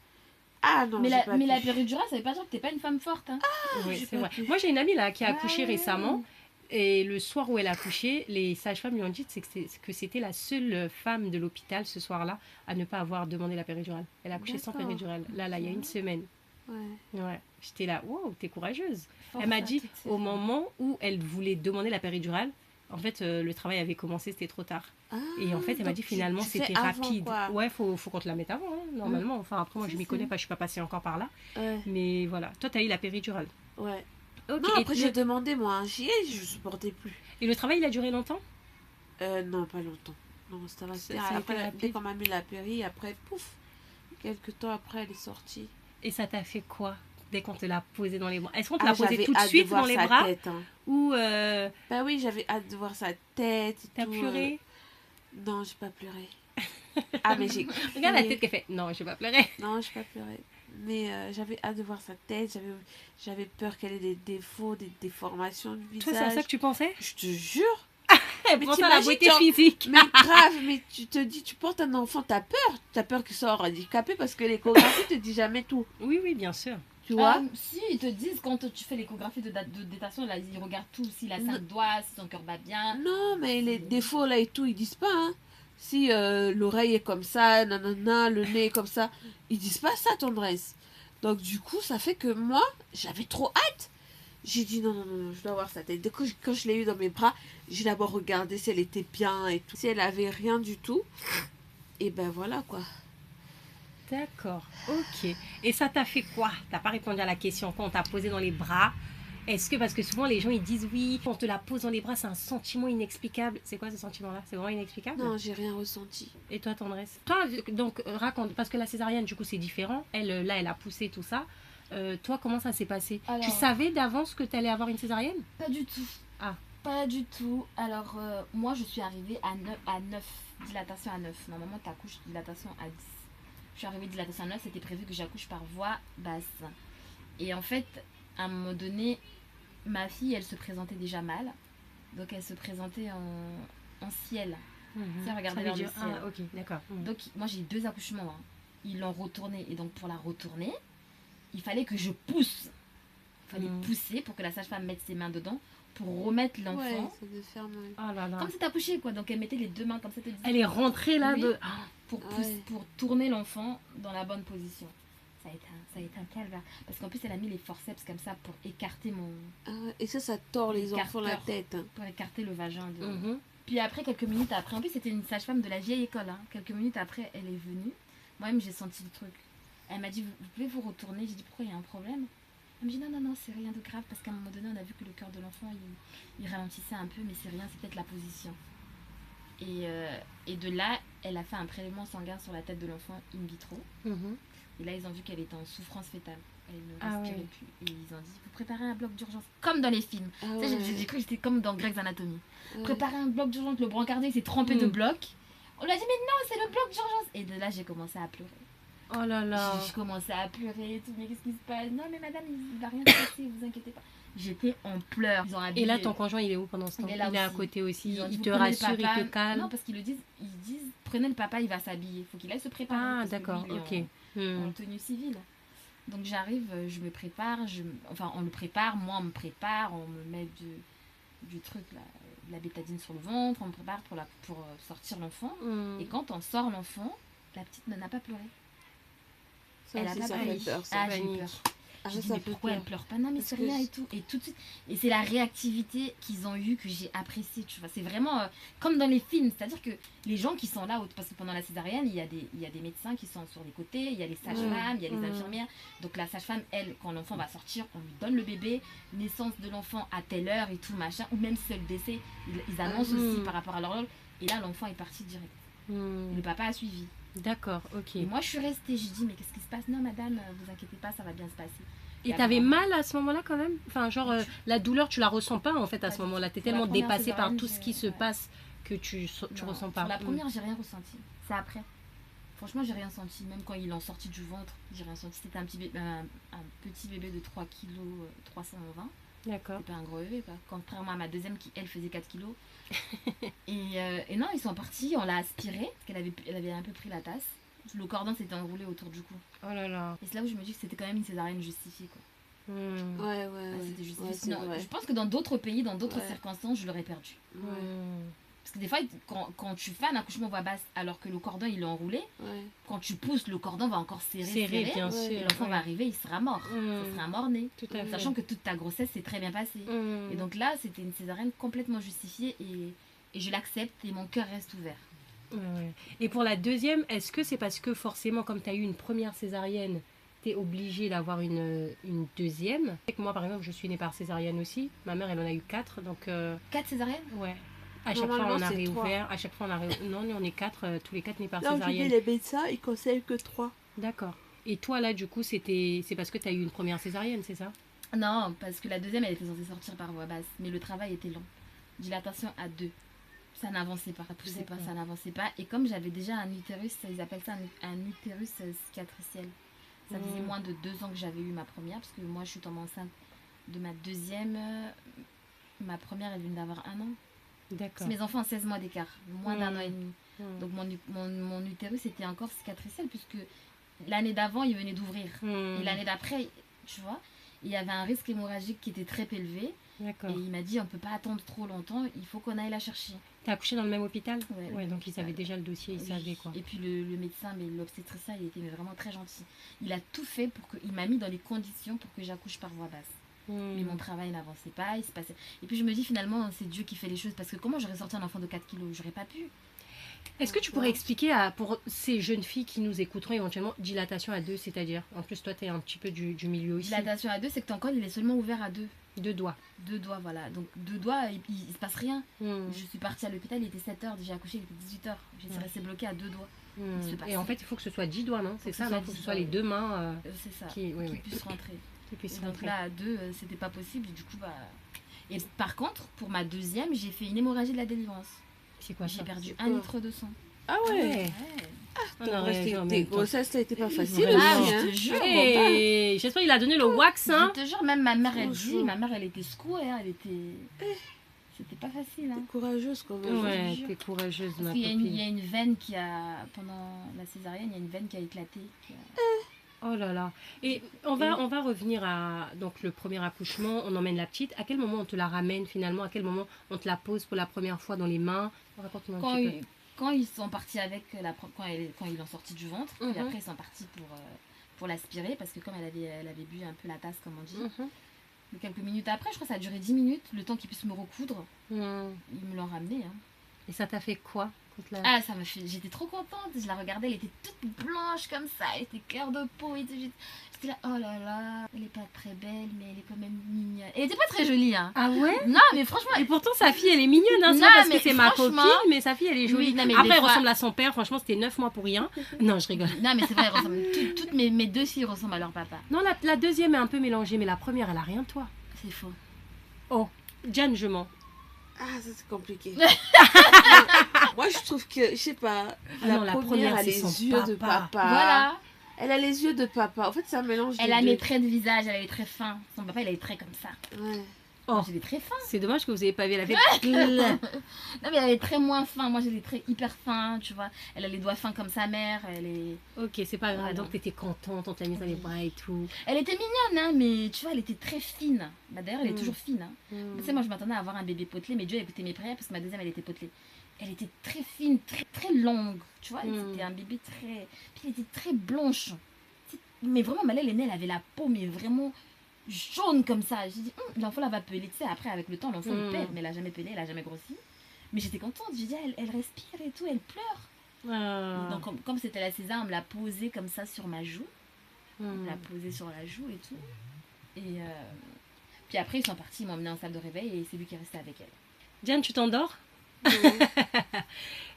Ah non, Mais j'ai pas la pu. péridurale, ça veut pas dire que t'es pas une femme forte. Hein. Oui, j'ai c'est pas vrai. pu. Moi, j'ai une amie là qui a accouché Ouais. récemment. Et le soir où elle a accouché, les sages-femmes lui ont dit que c'était la seule femme de l'hôpital ce soir-là à ne pas avoir demandé la péridurale. Elle a accouché sans D'accord. péridurale. Là, il y a une semaine. Ouais. Ouais. J'étais là, wow, t'es courageuse. Force Elle m'a à dit, toutes ces au femmes. moment où elle voulait demander la péridurale, en fait, le travail avait commencé, c'était trop tard. Ah, Et en fait, elle m'a donc dit finalement, tu fais c'était avant, rapide. quoi. Ouais, faut qu'on te la mette avant, hein, normalement. Enfin, après, moi, je Si, m'y si. connais pas, je suis pas passée encore par là. Ouais, Mais voilà, toi, t'as eu la péridurale. ouais. Ok. Non, Et après j'ai demandé moi un gilet, je supportais plus. et le travail, il a duré longtemps? Non, pas longtemps. Non, ça va. Ça a été Après, rapide. dès qu'on m'a mis la péri, après, pouf, quelques temps après, elle est sortie. Et ça t'a fait quoi dès qu'on te l'a posé dans les bras? Est-ce qu'on te Ah, l'a posé j'avais tout de hâte suite voir dans les sa bras tête, hein. ou Bah oui, j'avais hâte de voir sa tête. et t'as tout, pleuré? Non, j'ai pas pleuré. Ah, mais j'ai. Regarde la crié. tête qu'elle fait. Non, je vais pas pleurer. Non, j'ai pas pleuré. Mais j'avais hâte de voir sa tête. J'avais peur qu'elle ait des défauts, des déformations du Toi, visage. c'est à ça que tu pensais? Je te jure. Elle Mais pense à la t'imagines, beauté genre- physique. Mais grave, mais tu te dis, tu portes un enfant, t'as peur. T'as peur qu'il soit handicapé parce que l'échographie te dit jamais tout. Oui, oui, bien sûr. Tu vois? Si, ils te disent quand tu fais l'échographie de datation, là, ils regardent tout, s'il a 5 Non. doigts, si son cœur bat bien. Non, mais les défauts là et tout, ils disent pas. Hein. Si l'oreille est comme ça, nanana, le nez est comme ça, ils disent pas ça, tendresse. Donc du coup, ça fait que moi, j'avais trop hâte. J'ai dit non, non, non, non, je dois voir sa tête. Dès que quand je l'ai eu dans mes bras, j'ai d'abord regardé si elle était bien et tout. Si elle avait rien du tout, et ben voilà quoi. D'accord, ok. Et ça t'a fait quoi? T'as pas répondu à la question quand on t'a posé dans les bras. Est-ce que, parce que souvent les gens ils disent oui, quand on te la pose dans les bras, c'est un sentiment inexplicable. C'est quoi ce sentiment-là? C'est vraiment inexplicable? Non, j'ai rien ressenti. Et toi, tendresse? Toi, donc, raconte, parce que la césarienne, du coup, c'est différent. Elle, là, elle a poussé tout ça. Toi, comment ça s'est passé? Alors- Tu savais d'avance que tu allais avoir une césarienne? Pas du tout. Ah. Pas du tout. Alors, moi, je suis arrivée à 9, dilatation à 9. Normalement, tu accouches dilatation à 10. Je suis arrivée dilatation à 9, c'était prévu que j'accouche par voie basse. Et en fait, à un moment donné, ma fille, elle se présentait déjà mal. Donc, elle se présentait en ciel. Ça, regardez veut vers le dire- ciel. Ah, ok, d'accord. Donc, moi, j'ai eu 2 accouchements. Hein. Ils l'ont retournée. Et donc, pour la retourner, il fallait que je pousse. Il fallait pousser pour que la sage-femme mette ses mains dedans pour remettre l'enfant. Ouais, ça devait faire mal. Oh là là. Comme si t'accouchais, quoi. Donc, elle mettait les 2 mains comme ça. Te disait, Elle est rentrée là Oui. de... pour, Ouais. pour tourner l'enfant dans la bonne position. Ça a été un calvaire. Parce qu'en plus, elle a mis les forceps comme ça pour écarter mon... Ah ouais. Et ça tord les enfants la tête. Hein. Pour écarter le vagin. Puis après, quelques minutes après, en plus, c'était une sage-femme de la vieille école. Hein. Quelques minutes après, elle est venue. Moi-même, j'ai senti le truc. Elle m'a dit, vous pouvez vous retourner. J'ai dit, pourquoi il y a un problème? Elle me dit, non, c'est rien de grave. Parce qu'à un moment donné, on a vu que le cœur de l'enfant, il ralentissait un peu. Mais c'est rien, c'est peut-être la position. Et de là, elle a fait un prélèvement sanguin sur la tête de l'enfant in vitro. Et là, ils ont vu qu'elle était en souffrance fétale. Elle ne respirait plus. Et ils ont dit, vous préparez un bloc d'urgence. Comme dans les films. J'ai cru que j'étais comme dans Grey's Anatomy. Préparer un bloc d'urgence, le brancardier s'est trempé de bloc. On lui a dit, mais non, c'est le bloc d'urgence. Et de là, j'ai commencé à pleurer. Oh là là. J'ai commencé à pleurer et tout. Mais qu'est-ce qui se passe? Non, mais madame, il va rien se passer, vous inquiétez pas. J'étais en pleurs. Et là, ton conjoint, il est où pendant ce temps? Il est à côté aussi. Il te rassure, il te calme. Non, parce qu'ils disent, prenez le papa, il va s'habiller. Il faut qu'il aille se préparer. Ah, d'accord, ok. En tenue civile. Donc j'arrive, je me prépare. Enfin, on le prépare, moi on me prépare, on me met du truc, là, de la bétadine sur le ventre, on me prépare pour sortir l'enfant. Et quand on sort l'enfant, la petite n'a pas pleuré. Ça elle a pas pleuré. J'ai peur. Je dis, mais pourquoi elle pleure pas? Non, mais c'est rien et tout. Et tout de suite. Et c'est la réactivité qu'ils ont eue que j'ai appréciée, tu vois. C'est vraiment comme dans les films. C'est-à-dire que les gens qui sont là, parce que pendant la césarienne, il y a des médecins qui sont sur les côtés, il y a les sages-femmes, il y a les infirmières. Donc la sage-femme, elle, quand l'enfant va sortir, on lui donne le bébé, naissance de l'enfant à telle heure et tout, machin. Ou même si c'est le décès, ils annoncent aussi par rapport à l'horloge. Et là, l'enfant est parti direct. Le papa a suivi. D'accord, ok. Et moi, je suis restée. J'ai dit, mais qu'est-ce qui se passe? Non, madame, vous inquiétez pas, ça va bien se passer. Et t'avais mal à ce moment-là quand même? Enfin, genre, la douleur, tu la ressens pas en fait à ce moment-là. T'es tellement dépassée par tout ce qui se passe que tu ressens pas. Sur la première, j'ai rien ressenti. C'est après. Franchement, j'ai rien senti. Même quand il en sorti du ventre, j'ai rien senti. C'était un petit bébé de 3 kg 320. D'accord. C'était pas un gros bébé, quoi. Contrairement à ma deuxième qui, elle, faisait 4 kilos. Et non, ils sont partis, on l'a aspirée, parce qu'elle avait un peu pris la tasse. Le cordon s'était enroulé autour du cou. Oh là là. Et c'est là où je me dis que c'était quand même une césarienne justifiée, quoi. Ouais. C'était justifié. Non, je pense que dans d'autres pays, dans d'autres circonstances, je l'aurais perdu. Parce que des fois, quand tu fais un accouchement voix basse, alors que le cordon il est enroulé, quand tu pousses, le cordon va encore serrer bien sûr. Et l'enfant va arriver, il sera mort. Ça sera mort-né. Sachant que toute ta grossesse s'est très bien passée. Et donc là, c'était une césarienne complètement justifiée et je l'accepte et mon cœur reste ouvert. Et pour la deuxième, est-ce que c'est parce que forcément, comme tu as eu une première césarienne, tu es obligée d'avoir une deuxième? Moi, par exemple, je suis née par césarienne aussi. Ma mère, elle en a eu 4. Donc, 4 césariennes? Ouais. À chaque fois, on a réouvert. À chaque fois, on a Non, on est 4, tous les 4 nés par césarienne. Les médecins, ils conseillent que 3. D'accord. Et toi, là, du coup, c'est parce que tu as eu une première césarienne, c'est ça? Non, parce que la deuxième, elle était censée sortir par voie basse. Mais le travail était lent. Dilatation à 2. Ça n'avançait pas, ça poussait pas, ça n'avançait pas. Et comme j'avais déjà un utérus, ils appellent ça un utérus cicatriciel. Ça faisait moins de 2 ans que j'avais eu ma première, parce que moi, je suis tombée enceinte de ma deuxième. Ma première, elle vient d'avoir 1 an. D'accord. Mes enfants ont 16 mois d'écart, moins d'1 an et demi. Donc mon utérus était encore cicatriciel, puisque l'année d'avant, il venait d'ouvrir. Et l'année d'après, tu vois, il y avait un risque hémorragique qui était très élevé. D'accord. Et il m'a dit, on ne peut pas attendre trop longtemps, il faut qu'on aille la chercher. T'as accouché dans le même hôpital? Ouais, donc ils savaient déjà le dossier, ils savaient quoi. Et puis le médecin, mais l'obstétricien, il était vraiment très gentil. Il a tout fait il m'a mis dans les conditions pour que j'accouche par voie basse. Mais mon travail n'avançait pas, il se passait. Et puis je me dis finalement, c'est Dieu qui fait les choses, parce que comment j'aurais sorti un enfant de 4 kilos? J'aurais pas pu. Est-ce que tu pourrais expliquer pour ces jeunes filles qui nous écouteront éventuellement, dilatation à 2, c'est-à-dire? En plus, toi, tu es un petit peu du milieu aussi. Dilatation à 2, c'est que ton col, il est seulement ouvert à 2. 2 doigts. 2 doigts, voilà. Donc 2 doigts, il se passe rien. Je suis partie à l'hôpital, il était 7h, j'ai accouché, il était 18h. J'étais restée bloquée à 2 doigts. Et en fait, il faut que ce soit 10 doigts, non? C'est ça, il faut que ce soit les 2 mains c'est ça, qui puissent rentrer. Et donc là, à 2, c'était pas possible. Du coup, Et par contre, pour ma deuxième, j'ai fait une hémorragie de la délivrance. C'est quoi ça? J'ai perdu 1 litre de sang. Ah ouais. Tes grossesses, ça n'était pas facile. Je te jure. J'espère qu'il a donné le wax. Je te jure, même ma mère, elle était secouée. Elle était... C'était pas facile. T'es courageuse quand même. Ouais, t'es courageuse, ma copine. copine. Il y a une veine qui a... Pendant la césarienne, il y a une veine qui a éclaté. Oh là là. Et on va revenir à donc le premier accouchement. On emmène la petite. À quel moment on te la ramène finalement? À quel moment on te la pose pour la première fois dans les mains? Raconte-moi un petit peu. Quand ils sont partis avec quand ils l'ont sorti du ventre, puis après ils sont partis pour l'aspirer parce que comme elle avait bu un peu la tasse, comme on dit. Mais quelques minutes après, je crois que ça a duré 10 minutes, le temps qu'ils puissent me recoudre. Ils me l'ont ramené. Hein. Et ça t'a fait quoi Ah, ça m'a fait... J'étais trop contente. Je la regardais, elle était toute blanche comme ça. Elle était cœur de peau. Et tout. J'étais là, oh là là, elle est pas très belle, mais elle est quand même mignonne. Elle était pas très jolie, hein. Ah ouais? Non, mais franchement... Et pourtant, sa fille, elle est mignonne, hein. C'est pas parce que c'est ma copine, mais sa fille, elle est jolie. Oui, non, mais après, elle fois... ressemble à son père. Franchement, c'était 9 mois pour rien. Non, je rigole. Non, mais c'est vrai, toutes mes deux filles ressemblent à leur papa. Non, la deuxième est un peu mélangée, mais la première, elle a rien de toi. C'est faux. Oh, Diane, je mens. Ah, ça c'est compliqué. Moi, je trouve que, je sais pas, la première, a les yeux de papa. Voilà. Elle a les yeux de papa. En fait, c'est un mélange Elle a mes traits de visage, elle a les traits fins. Son papa, il a les traits comme ça. Ouais. Oh, j'ai des traits fins. C'est dommage que vous n'ayez pas vu. Elle avait... Non, mais elle a les traits moins fins. Moi, j'ai des traits hyper fins, tu vois. Elle a les doigts fins comme sa mère. Elle est... Ok, c'est pas grave. Voilà. Donc, t'étais contente, on t'a mis dans les bras et tout. Elle était mignonne, hein, mais tu vois, elle était très fine. Bah, d'ailleurs, elle est toujours fine. Hein. Tu sais, moi, je m'attendais à avoir un bébé potelé, mais Dieu a écouté mes prières parce que ma deuxième, elle était potelée. Elle était très fine, très longue. Tu vois, c'était un bébé très... Puis elle était très blanche. Mais vraiment, Malèle, elle avait la peau, mais vraiment... jaune comme ça. J'ai dit, l'enfant là va peler. Tu sais, après, avec le temps, l'enfant il pèle, mais elle a jamais pelé, elle a jamais grossi. Mais j'étais contente. J'ai dit, elle respire et tout, elle pleure. Donc, comme c'était la César, on me l'a posée comme ça sur ma joue. On me l'a posée sur la joue et tout. Et puis après, ils sont partis, ils m'ont emmenée en salle de réveil et c'est lui qui est resté avec elle. Diane, tu t'endors?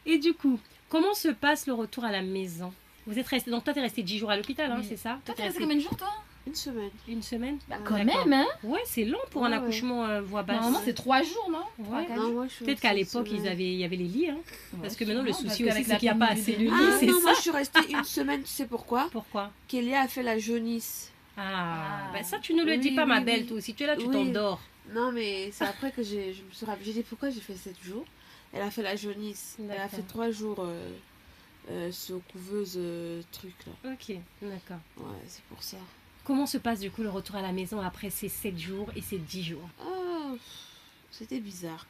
Et du coup, comment se passe le retour à la maison? Vous êtes resté... Donc, toi, t'es resté 10 jours à l'hôpital, hein, c'est ça? Toi, t'es resté combien de jours, toi? Une semaine. Une semaine? Bah, quand même, hein? Ouais, c'est long pour un accouchement voix basse. Normalement, c'est 3 jours, non? Ouais. Non, peut-être qu'à l'époque, il y avait les lits. Hein. Ouais, parce que maintenant, le souci aussi, c'est qu'il n'y a pas assez de lits. Ah non, moi, je suis restée une semaine, tu sais pourquoi? Pourquoi? Kélia a fait la jaunisse. Bah ça, tu ne le dis pas, ma belle, toi. Si tu es là, tu t'endors. Non, mais c'est après que je me suis rappelé. J'ai dit pourquoi j'ai fait 7 jours. Elle a fait la jaunisse. Elle a fait 3 jours sur couveuse truc là. Ok, d'accord. Ouais, c'est pour ça. Comment se passe du coup le retour à la maison après ces 7 jours et ces 10 jours? Oh, c'était bizarre.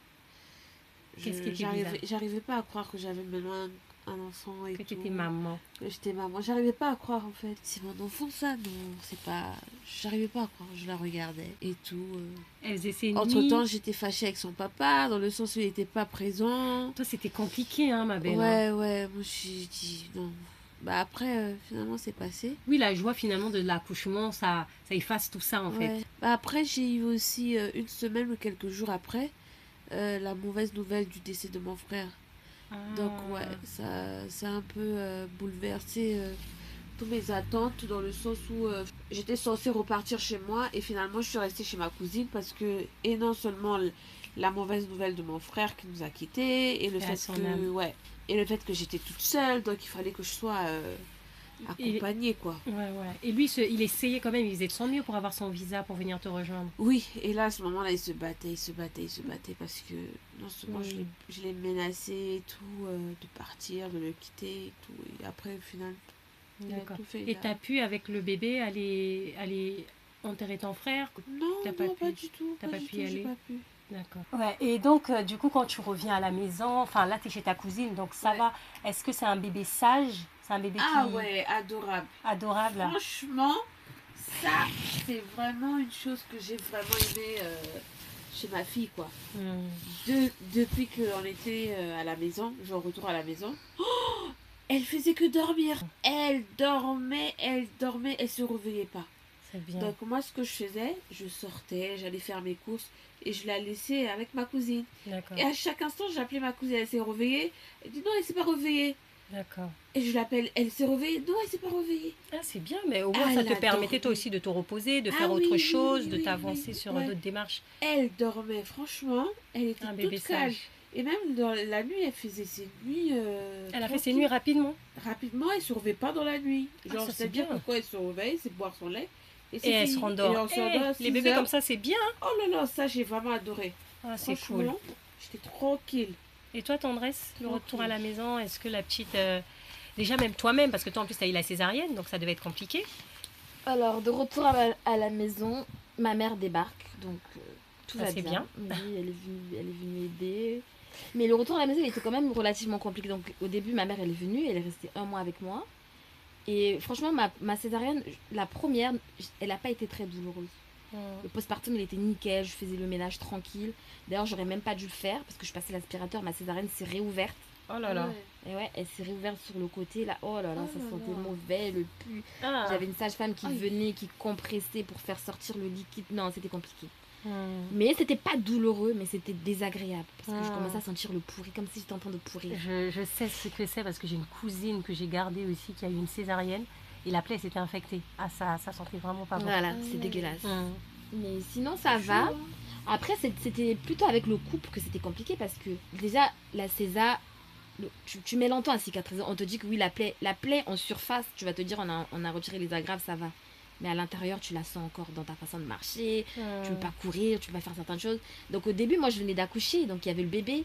Qu'est-ce qui était bizarre? J'arrivais pas à croire que j'avais maintenant un enfant et que tu étais maman. Que j'étais maman. J'arrivais pas à croire en fait. C'est mon enfant ça? Non, c'est pas... J'arrivais pas à croire. Je la regardais et tout. Elle faisait ses nuits. Entre-temps, j'étais fâchée avec son papa, dans le sens où il était pas présent. Toi, c'était compliqué, hein, ma belle. Ouais, moi j'ai dit non. Bah après, finalement, c'est passé. Oui, la joie finalement de l'accouchement, ça efface tout ça en fait. Bah après, j'ai eu aussi une semaine ou quelques jours après la mauvaise nouvelle du décès de mon frère. Donc ouais, ça a un peu bouleversé toutes mes attentes dans le sens où j'étais censée repartir chez moi et finalement je suis restée chez ma cousine parce que, et non seulement la mauvaise nouvelle de mon frère qui nous a quittés et le fait que j'étais toute seule, donc il fallait que je sois accompagnée quoi. Ouais. Et lui, il essayait quand même, il faisait de son mieux pour avoir son visa pour venir te rejoindre. Oui, et là à ce moment-là il se battait parce que non seulement je l'ai menacé et tout de partir, de le quitter et tout, et après au final d'accord. Et t'as pu avec le bébé aller enterrer ton frère? Non, pas du tout. T'as pas pu y aller? Pas pu. D'accord. Ouais, et donc, du coup, quand tu reviens à la maison, enfin là, tu es chez ta cousine, donc ça va. Est-ce que c'est un bébé sage? C'est un bébé ouais, adorable. Adorable. Franchement, ça, c'est vraiment une chose que j'ai vraiment aimé chez ma fille, quoi. Depuis qu'on était à la maison, genre retour à la maison, elle faisait que dormir. Elle dormait, elle se réveillait pas. C'est bien. Donc moi, ce que je faisais, je sortais, j'allais faire mes courses et je la laissais avec ma cousine. D'accord. Et à chaque instant, j'appelais ma cousine, elle s'est réveillée. Elle dit non, elle s'est pas réveillée. D'accord. Et je l'appelle, elle s'est réveillée. Non, elle s'est pas réveillée. Ah, c'est bien, mais au moins ça te permettait toi aussi de te reposer, de faire autre chose, de t'avancer sur d'autres démarches. Elle dormait, franchement, elle était un bébé toute calme. sage. Et même dans la nuit, elle faisait ses nuits. Elle a fait ses nuits rapidement. Rapidement, elle ne se réveillait pas dans la nuit. Genre, c'est-à-dire que quand elle se réveille, c'est boire son lait. Et elle se rendort. Les bébés comme ça, c'est bien. Oh là là, ça, j'ai vraiment adoré. Ah, c'est cool. J'étais tranquille. Et toi, Tendresse, le retour à la maison, est-ce que la petite... Déjà, même toi-même, parce que toi, en plus, tu as eu la césarienne, donc ça devait être compliqué. Alors, de retour à la maison, ma mère débarque, donc tout va bien. Oui, elle est venue aider. Mais le retour à la maison, il était quand même relativement compliqué. Donc, au début, ma mère, elle est venue, elle est restée 1 mois avec moi. Et franchement, ma césarienne, la première, elle n'a pas été très douloureuse. Le postpartum, il était nickel, je faisais le ménage tranquille. D'ailleurs, j'aurais même pas dû le faire parce que je passais l'aspirateur, ma césarienne s'est réouverte. Oh là là. Et ouais, elle s'est réouverte sur le côté là. Oh là là, ça sentait mauvais, le pu. J'avais une sage-femme qui venait, qui compressait pour faire sortir le liquide. Non, c'était compliqué. Mais c'était pas douloureux, mais c'était désagréable parce que je commençais à sentir le pourri, comme si j'étais en train de pourrir. Je sais ce que c'est parce que j'ai une cousine que j'ai gardée aussi qui a eu une césarienne et la plaie s'était infectée. Ah, ça sentait vraiment pas bon. Voilà, c'est dégueulasse. Mais sinon, ça va. Après, c'était plutôt avec le couple que c'était compliqué parce que déjà, la césar, tu mets longtemps à cicatriser. On te dit que oui, la plaie en surface, tu vas te dire on a retiré les agraves, ça va. Mais à l'intérieur, tu la sens encore dans ta façon de marcher. Tu ne peux pas courir, tu ne peux pas faire certaines choses. Donc au début, moi, je venais d'accoucher, donc il y avait le bébé.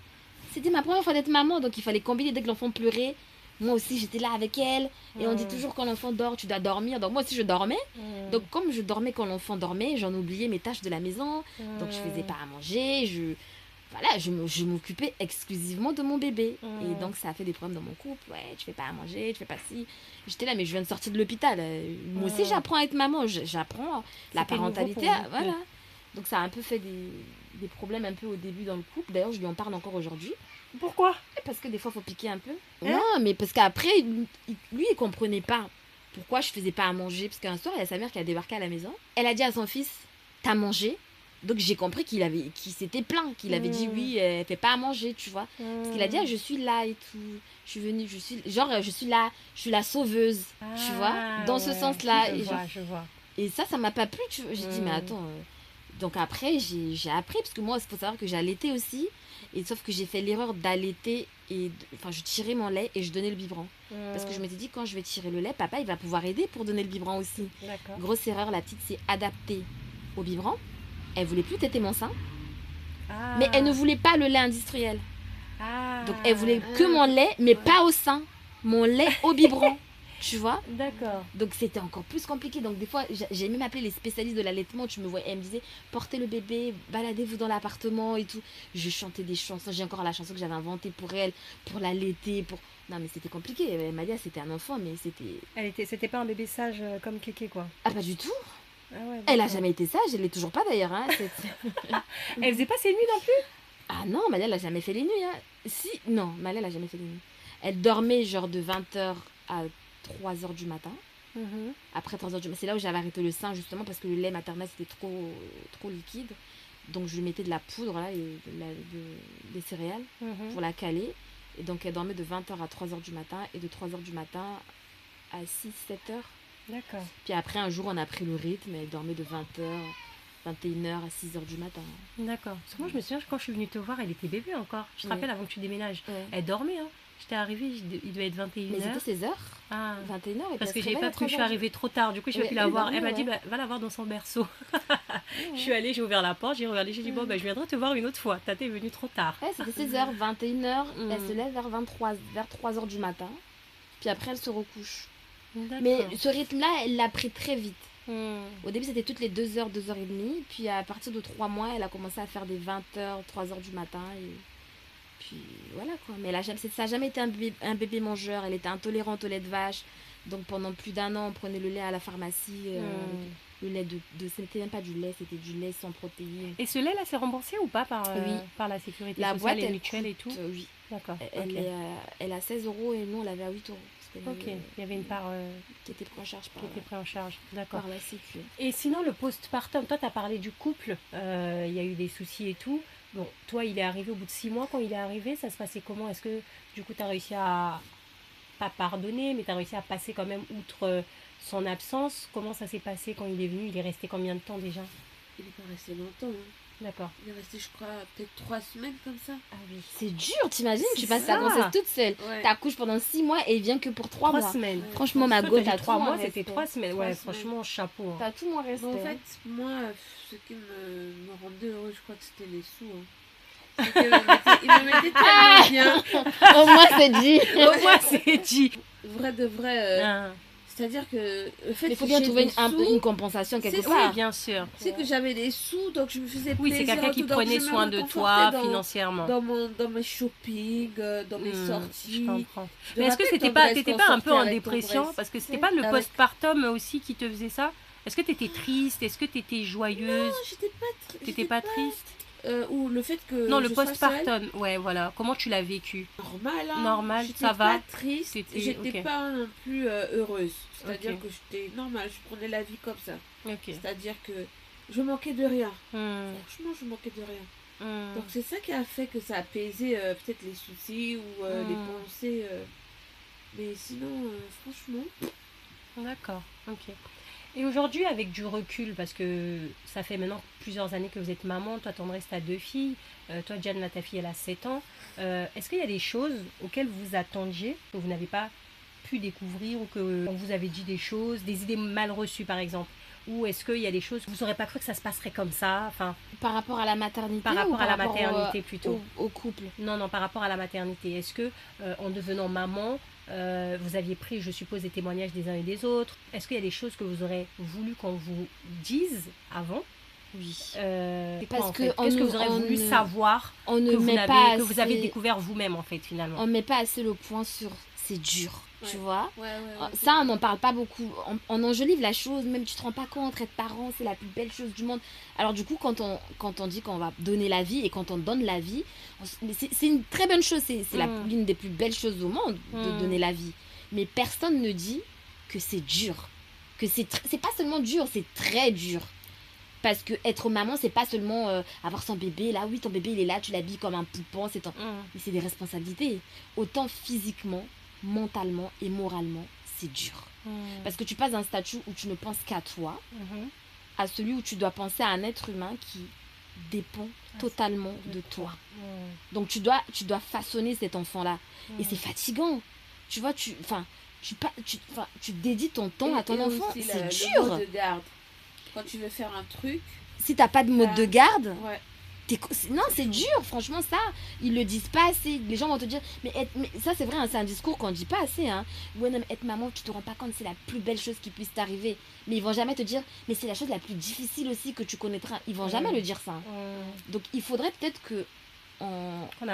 C'était ma première fois d'être maman, donc il fallait combiner dès que l'enfant pleurait. Moi aussi, j'étais là avec elle. Et on dit toujours quand l'enfant dort, tu dois dormir. Donc moi aussi, je dormais. Donc comme je dormais quand l'enfant dormait, j'en oubliais mes tâches de la maison. Donc je faisais pas à manger. Je m'occupais exclusivement de mon bébé. Et donc ça a fait des problèmes dans mon couple. Ouais, tu fais pas à manger, tu fais pas ci. J'étais là, mais je viens de sortir de l'hôpital. Moi aussi, j'apprends à être maman. J'apprends la parentalité. Voilà. Donc ça a un peu fait des problèmes un peu au début dans le couple. D'ailleurs, je lui en parle encore aujourd'hui. Pourquoi ? Parce que des fois, il faut piquer un peu. Non, mais parce qu'après, lui, il comprenait pas pourquoi je faisais pas à manger. Parce qu'un soir, il y a sa mère qui a débarqué à la maison. Elle a dit à son fils, t'as mangé ? Donc j'ai compris qu'il s'était plaint, qu'il avait dit oui, elle fait pas à manger, tu vois. Parce qu'il a dit, je suis là et tout. Je suis venue, je suis là, je suis la sauveuse, tu vois. Dans ce sens-là. Je vois. Et ça m'a pas plu, tu vois. J'ai dit, mais attends. Donc après, j'ai appris, parce que moi, il faut savoir que j'allaitais aussi. Et sauf que j'ai fait l'erreur d'allaiter enfin je tirais mon lait et je donnais le biberon. Parce que je m'étais dit, quand je vais tirer le lait, papa il va pouvoir aider pour donner le biberon aussi. D'accord. Grosse erreur, la petite s'est adaptée au biberon. Elle voulait plus téter mon sein. Mais elle ne voulait pas le lait industriel. Donc elle voulait que mon lait, mais pas au sein. Mon lait au biberon. Tu vois. D'accord. Donc c'était encore plus compliqué. Donc des fois, j'ai même appelé les spécialistes de l'allaitement. Tu me voyais, elle me disait, portez le bébé, baladez-vous dans l'appartement et tout. Je chantais des chansons. J'ai encore la chanson que j'avais inventée pour elle, pour l'allaiter, pour... Non mais c'était compliqué. Elle m'a dit, c'était un enfant, mais c'était... C'était pas un bébé sage comme Kéké, quoi. Ah, pas du tout. Ouais, elle a jamais été sage, elle l'est toujours pas d'ailleurs. Hein. Elle faisait pas ses nuits non plus? Ah non, Maëlle a jamais fait les nuits. Hein. Si, non, Maëlle a jamais fait les nuits. Elle dormait genre de 20h à 3h du matin. Après 3h du matin, c'est là où j'avais arrêté le sein justement parce que le lait maternel c'était trop liquide. Donc je lui mettais de la poudre, là, des céréales pour la caler. Et donc elle dormait de 20h à 3h du matin et de 3h du matin à 6-7h. D'accord. Puis après un jour on a pris le rythme et elle dormait de 20h, 21h à 6h du matin. D'accord. Parce que moi je me souviens quand je suis venue te voir, elle était bébé encore. Je te rappelle avant que tu déménages. Elle dormait, hein. J'étais arrivée, il devait être 21h. Mais c'était 16h, 21h. Parce que j'ai pas pu, je suis arrivée trop tard. Du coup, je n'ai pas pu la voir. Elle m'a dit, va la voir dans son berceau. Je suis allée, j'ai ouvert la porte, j'ai regardé, j'ai dit, je viendrai te voir une autre fois. T'es venue trop tard. Ouais, c'était 16h, 21h. Elle se lève vers 3h du matin. Puis après, elle se recouche. Mais ce rythme-là, elle l'a pris très vite. Au début, c'était toutes les 2h, 2h30. Puis à partir de 3 mois, elle a commencé à faire des 20h, 3h du matin. Puis voilà quoi. Mais ça n'a jamais été un bébé mangeur. Elle était intolérante au lait de vache. Donc pendant plus d'1 an, on prenait le lait à la pharmacie. Le lait c'était même pas du lait, c'était du lait sans protéines. Et ce lait-là, c'est remboursé ou pas par la sécurité sociale, boîte, les mutuelles et tout? Oui. D'accord. Elle a 16 € et nous, on l'avait à 8 €. Ok, il y avait une part qui était prise en charge d'accord. Par la sécu. Et sinon, le postpartum, toi, tu as parlé du couple, il y a eu des soucis et tout. Bon, toi, il est arrivé au bout de 6 mois. Quand il est arrivé, ça se passait comment? Est-ce que, du coup, tu as réussi à, pas pardonner, mais tu as réussi à passer quand même outre son absence? Comment ça s'est passé quand il est venu? Il est resté combien de temps déjà? Il n'est pas resté longtemps. Hein. D'accord. Il est resté, je crois, peut-être 3 semaines comme ça. Ah oui. C'est dur, t'imagines? Tu passes ta grossesse toute seule. Ouais. T'accouches pendant 6 mois et il vient que pour 3 mois. 3 semaines. Ouais. Franchement, ma go, t'as 3 mois, c'était 3 semaines. Ouais, franchement, chapeau. Hein. T'as tout moins resté. En fait, moi, ce qui me rendait heureux, je crois que c'était les sous. Hein. Il me mettait tellement bien. Au moins, c'est dit. Au moins, c'est dit. Vrai de vrai. C'est-à-dire que le fait Il faut que bien j'ai trouver des sous, une compensation quelque c'est part. Oui, bien sûr. c'est que j'avais des sous, donc je me faisais Oui, c'est plaisir. quelqu'un qui tout, donc prenait je me soin de réconfortais toi financièrement. dans mes shopping, dans mes Je sorties. comprends. Je Mais est-ce que rappelle c'était ton pas, dress t'étais qu'on pas un peu sortait en avec ton dépression? dress, Parce que c'était tu pas sais, le avec- postpartum aussi qui te faisait ça? Est-ce que t'étais triste? Est-ce que t'étais joyeuse? Non, j'étais pas T'étais pas triste? ou le fait que Non, le je sois seule, postpartum, ouais, voilà. Comment tu l'as vécu? normal, hein. Normal, J'étais ça va? pas triste, T'étais- j'étais ok. pas non plus heureuse. C'est-à-dire Ok. que j'étais normale, je prenais la vie comme ça. Ok. C'est-à-dire que je manquais de rien. Hmm, Franchement, je manquais de rien. hmm. Donc c'est ça qui a fait que ça a apaisé peut-être les soucis ou les pensées. Mais sinon, franchement, D'accord, ok. Et aujourd'hui, avec du recul, parce que ça fait maintenant plusieurs années que vous êtes maman, toi, Tendresse, t'as 2 filles, toi, Diane, là, ta fille, elle a 7 ans, est-ce qu'il y a des choses auxquelles vous attendiez, que vous n'avez pas pu découvrir, ou que on vous avait dit des choses, des idées mal reçues, par exemple? Ou est-ce qu'il y a des choses, vous n'aurez pas cru que ça se passerait comme ça, enfin, Par rapport à la maternité par ou rapport à la rapport maternité plutôt? au couple? Non, non, par rapport à la maternité. Est-ce que, en devenant maman, vous aviez pris, je suppose, des témoignages des uns et des autres? Est-ce qu'il y a des choses que vous aurez voulu qu'on vous dise avant? Oui. C'est Parce quoi, en que fait? on Qu'est-ce que ne- vous aurez on voulu ne- savoir On ne que vous, met n'avez- pas que vous avez assez- découvert vous-même, en fait, finalement? on met pas assez le point sur c'est dur, tu Ouais. vois. ouais. Ça, on n'en parle pas beaucoup. On enjolive la chose, même tu te rends pas compte, être parent, c'est la plus belle chose du monde. Alors du coup, quand on dit qu'on va donner la vie et quand on donne la vie, mais c'est une très bonne chose, c'est l'une des plus belles choses au monde de donner la vie. Mais personne ne dit que c'est dur, que c'est pas seulement dur, c'est très dur. Parce que être maman, c'est pas seulement avoir son bébé, là oui, ton bébé il est là, tu l'habilles comme un poupon, c'est ton... Mais c'est des responsabilités. Autant physiquement, mentalement et moralement, c'est dur. Parce que tu passes d'un statut où tu ne penses qu'à toi, à celui où tu dois penser à un être humain qui dépend totalement de toi. Donc tu dois façonner cet enfant-là. Et c'est fatigant. Tu vois, tu dédies ton temps à ton enfant. aussi C'est le dur. mode de garde. Quand tu veux faire un truc, Si t'as pas de mode de garde, ouais. non, c'est dur, franchement, ça, ils le disent pas assez. Les gens vont te dire, mais ça, c'est vrai, hein, c'est un discours qu'on dit pas assez. Hein. Ouais, non, mais être maman, tu te rends pas compte, c'est la plus belle chose qui puisse t'arriver. Mais ils vont jamais te dire, mais c'est la chose la plus difficile aussi que tu connaîtras. Ils vont jamais le dire ça. Hein. Donc, il faudrait peut-être que. Qu'on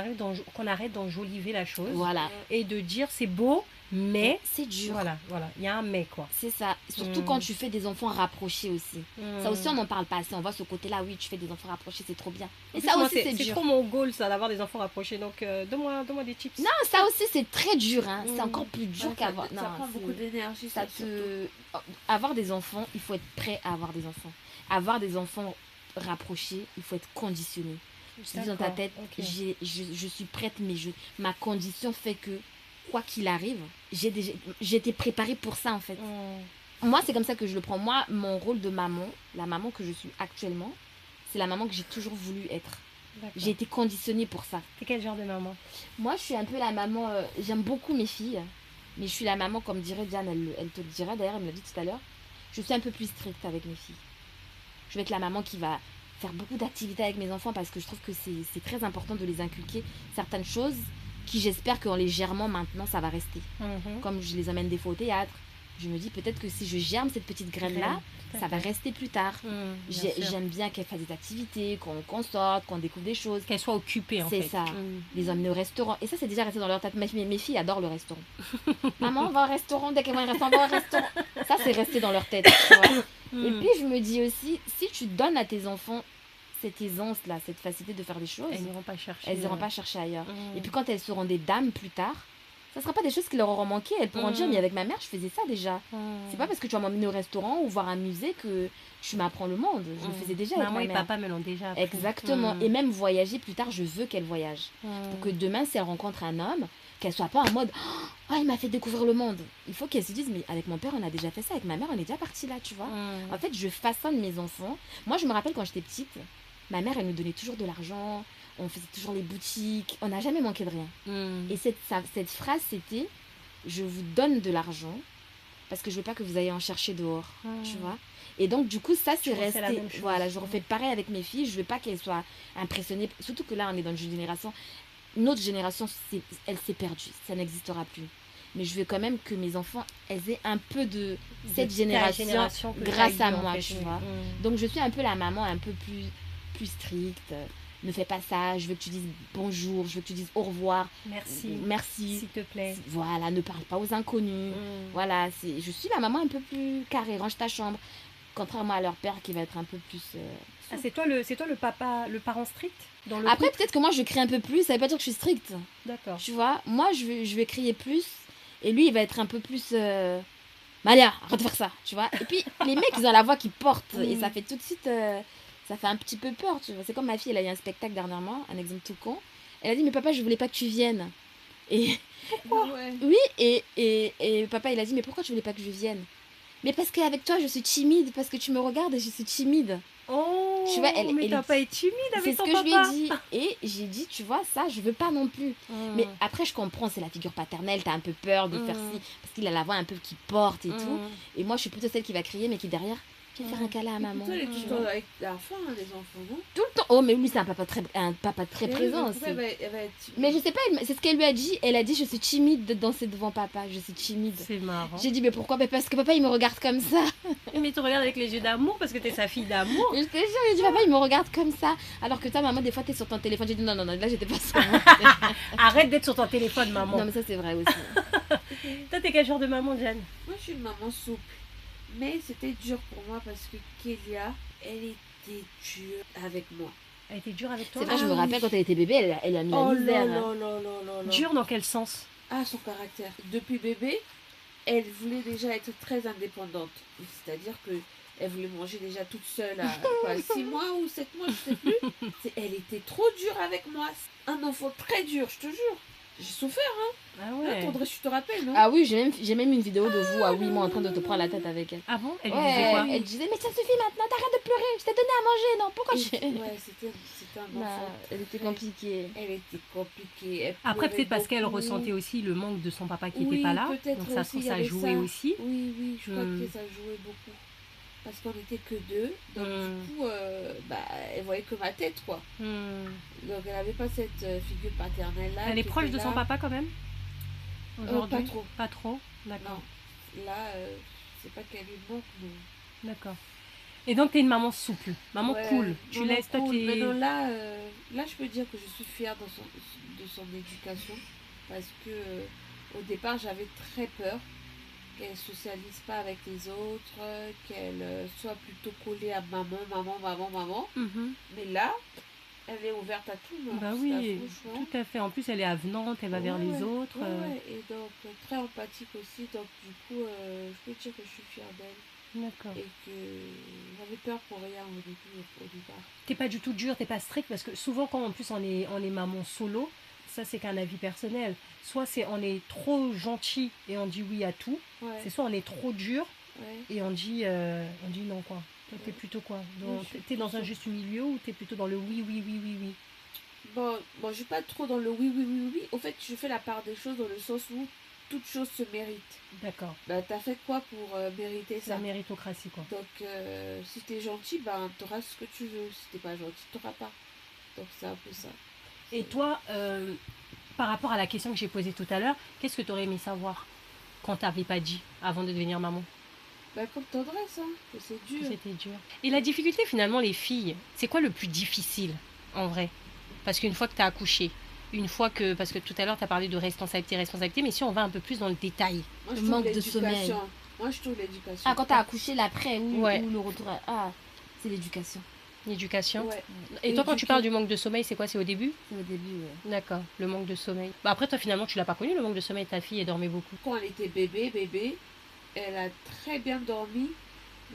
arrête d'enjoliver la chose. Voilà. Et de dire c'est beau, mais c'est dur. Voilà, il y a un mais, quoi. C'est ça. Surtout quand tu fais des enfants rapprochés aussi. Ça aussi, on n'en parle pas assez. On voit ce côté-là, oui, tu fais des enfants rapprochés, c'est trop bien. Et ça aussi, c'est dur. C'est trop mon goal, ça, d'avoir des enfants rapprochés. Donc, donne-moi des tips. Non, ça aussi, c'est très dur. Hein. C'est encore plus dur qu'avoir. Ça prend beaucoup d'énergie. Avoir des enfants, il faut être prêt à avoir des enfants. Avoir des enfants rapprochés, il faut être conditionné. Tu te dis dans ta tête, okay. je suis prête, mais ma condition fait que, quoi qu'il arrive, j'ai été préparée pour ça, en fait. Moi, c'est comme ça que je le prends. Moi, mon rôle de maman, la maman que je suis actuellement, c'est la maman que j'ai toujours voulu être. J'ai été conditionnée pour ça. T'es quel genre de maman? Moi, je suis un peu la maman... j'aime beaucoup mes filles, mais je suis la maman, comme dirait Diane, elle te le dira, d'ailleurs, elle me l'a dit tout à l'heure. Je suis un peu plus stricte avec mes filles. Je vais être la maman qui va faire beaucoup d'activités avec mes enfants parce que je trouve que c'est très important de les inculquer certaines choses qui, j'espère qu'en les germant maintenant, ça va rester. Comme je les emmène des fois au théâtre, je me dis peut-être que si je germe cette petite graine-là, ça va rester plus tard. J'aime bien qu'elles fassent des activités, qu'on sorte, qu'on découvre des choses. Qu'elles soient occupées, en fait. C'est ça. Les emmener au restaurant. Et ça, c'est déjà resté dans leur tête. Mes filles adorent le restaurant. Maman, on va au restaurant. Dès qu'elles vont au restaurant, on va au restaurant. Ça, c'est resté dans leur tête. Tu vois. Et puis, je me dis aussi, si tu donnes à tes enfants cette aisance-là, cette facilité de faire des choses, elles n'iront pas chercher. Elles n'iront pas chercher ailleurs. Et puis, quand elles seront des dames plus tard, ça ne sera pas des choses qui leur auront manqué. Elles pourront dire, mais avec ma mère, je faisais ça déjà. C'est pas parce que tu vas m'emmener au restaurant ou voir un musée que tu m'apprends le monde. Je le faisais déjà avec ma mère. Maman et papa me l'ont déjà appris. Exactement. Et même voyager plus tard, je veux qu'elle voyage. Pour que demain, si elle rencontre un homme, qu'elle soit pas en mode « Oh, il m'a fait découvrir le monde ». Il faut qu'elle se dise « Mais avec mon père, on a déjà fait ça. Avec ma mère, on est déjà parti là, tu vois. » En fait, je façonne mes enfants. Moi, je me rappelle quand j'étais petite, ma mère, elle nous donnait toujours de l'argent. On faisait toujours les boutiques. On n'a jamais manqué de rien. Et cette phrase, c'était « Je vous donne de l'argent parce que je veux pas que vous ayez en chercher dehors. » Tu vois. Et donc, du coup, ça, c'est resté. Voilà, je refais pareil avec mes filles. Je veux pas qu'elles soient impressionnées. Surtout que là, on est dans une génération... Notre génération, elle s'est perdue. Ça n'existera plus. mais je veux quand même que mes enfants aient un peu de cette génération grâce à moi, tu vois. Donc je suis un peu la maman un peu plus stricte. Ne fais pas ça, je veux que tu dises bonjour, je veux que tu dises au revoir. Merci. S'il te plaît. Voilà, ne parle pas aux inconnus. Voilà, je suis la maman un peu plus carrée, range ta chambre. Contrairement à leur père qui va être un peu plus... c'est toi le papa, le parent strict dans le Après, couple. peut-être que moi, je crie un peu plus, ça veut pas dire que je suis stricte. D'accord. Tu vois, moi, je vais crier plus, et lui, il va être un peu plus... Malia, arrête de faire ça, tu vois. Et puis, les mecs, ils ont la voix qui porte, et ça fait tout de suite... ça fait un petit peu peur, tu vois. C'est comme ma fille, elle a eu un spectacle dernièrement, un exemple tout con. Elle a dit, mais papa, je voulais pas que tu viennes. Et... Pourquoi? Oui, et papa, il a dit, mais pourquoi tu voulais pas que je vienne? Mais parce qu'avec toi, je suis timide, parce que tu me regardes et je suis timide. Oh, tu vois, mais t'as pas été timide avec ton papa. C'est ce que je lui ai dit. Et j'ai dit, tu vois, ça, je veux pas non plus. Mais après, je comprends, c'est la figure paternelle, t'as un peu peur de faire ci, parce qu'il a la voix un peu qui porte et tout. Et moi, je suis plutôt celle qui va crier, mais qui derrière, viens faire un câlin à maman. Toi, tu tournes avec la fin, les enfants, non? Tout le temps. Oh, mais lui, c'est un papa très présent aussi. Mais je sais pas, c'est ce qu'elle lui a dit. Elle a dit, je suis timide de danser devant papa. Je suis timide. C'est marrant. J'ai dit, mais pourquoi? Parce que papa, il me regarde comme ça. Mais tu regardes avec les yeux d'amour parce que t'es sa fille d'amour. Je te jure, j'ai dit, papa, il me regarde comme ça. Alors que toi, maman, des fois, t'es sur ton téléphone. J'ai dit, non, là, j'étais pas sur moi. Arrête d'être sur ton téléphone, maman. Non, mais ça, c'est vrai aussi. Toi, t'es quel genre de maman, Diane? Moi, je suis une maman souple. Mais c'était dur pour moi parce que Kélia, elle était dure avec moi. Elle était dure avec toi? C'est vrai, je me rappelle quand elle était bébé, elle a mis la misère. Dure dans quel sens? Ah, son caractère. Depuis bébé, elle voulait déjà être très indépendante. C'est-à-dire que elle voulait manger déjà toute seule à 6 mois ou 7 mois, je sais plus. Elle était trop dure avec moi. Un enfant très dur, je te jure. J'ai souffert, hein. Ah ouais. Là, tu te rappelles, non? Ah oui, j'ai même une vidéo de vous à 8 mois en train de te prendre la tête avec elle. Ah bon? Elle disait quoi? Elle disait, mais ça suffit maintenant, t'arrêtes de pleurer, je t'ai donné à manger, non? Pourquoi Ouais, c'était un enfant. Elle était compliquée. Elle était compliquée. Après, peut-être parce qu'elle ressentait aussi le manque de son papa qui n'était pas là. Donc ça se trouve, ça jouait aussi. Oui, je crois que ça jouait beaucoup. Parce qu'on n'était que deux. Donc du coup, elle voyait que ma tête, quoi. Donc elle n'avait pas cette figure paternelle-là. Elle est proche de son papa quand même? Aujourd'hui? Pas trop. Pas trop? D'accord. Non. Là, c'est pas qu'elle lui manque, mais... D'accord. Et donc, tu es une maman souple, maman cool. Tu laisses toi cool. Mais non, là, je peux dire que je suis fière de son éducation. Parce que au départ, j'avais très peur qu'elle ne socialise pas avec les autres, qu'elle soit plutôt collée à maman. Mais là, elle est ouverte à tout le monde. Bah oui, tout à fait. En plus, elle est avenante, elle va vers les autres. Et donc, très empathique aussi. Donc, du coup, je peux dire que je suis fière d'elle. D'accord. Et que j'avais peur pour rien au départ. T'es pas du tout dure, t'es pas stricte, parce que souvent, quand en plus on est maman solo, ça c'est qu'un avis personnel. Soit on est trop gentil et on dit oui à tout. C'est soit on est trop dur et on dit non, quoi. Toi, t'es plutôt quoi? T'es dans un juste milieu ou t'es plutôt dans le oui? Bon, je suis pas trop dans le oui. Au fait, je fais la part des choses dans le sens où toute chose se mérite. D'accord. T'as fait quoi pour mériter ça? La méritocratie, quoi. Donc, si t'es gentil, t'auras ce que tu veux. Si t'es pas gentil, t'auras pas. Donc, c'est un peu ça. Et toi, par rapport à la question que j'ai posée tout à l'heure, qu'est-ce que tu aurais aimé savoir quand t'avais pas dit avant de devenir maman? Comme tendresse, hein, que c'est dur. C'était dur. Et la difficulté, finalement, les filles, c'est quoi le plus difficile, en vrai? Parce qu'une fois que tu as accouché, parce que tout à l'heure, tu as parlé de responsabilité, mais si on va un peu plus dans le détail. Moi, le manque de sommeil. Moi, je trouve l'éducation. Ah, quand tu as accouché, l'après, ou le retour. Ah, c'est l'éducation. L'éducation. Ouais. Et toi, quand tu parles du manque de sommeil, c'est quoi? C'est au début? C'est au début, D'accord, le manque de sommeil. Après, toi, finalement, tu l'as pas connu, le manque de sommeil. Ta fille, elle dormait beaucoup. Quand elle était bébé, elle a très bien dormi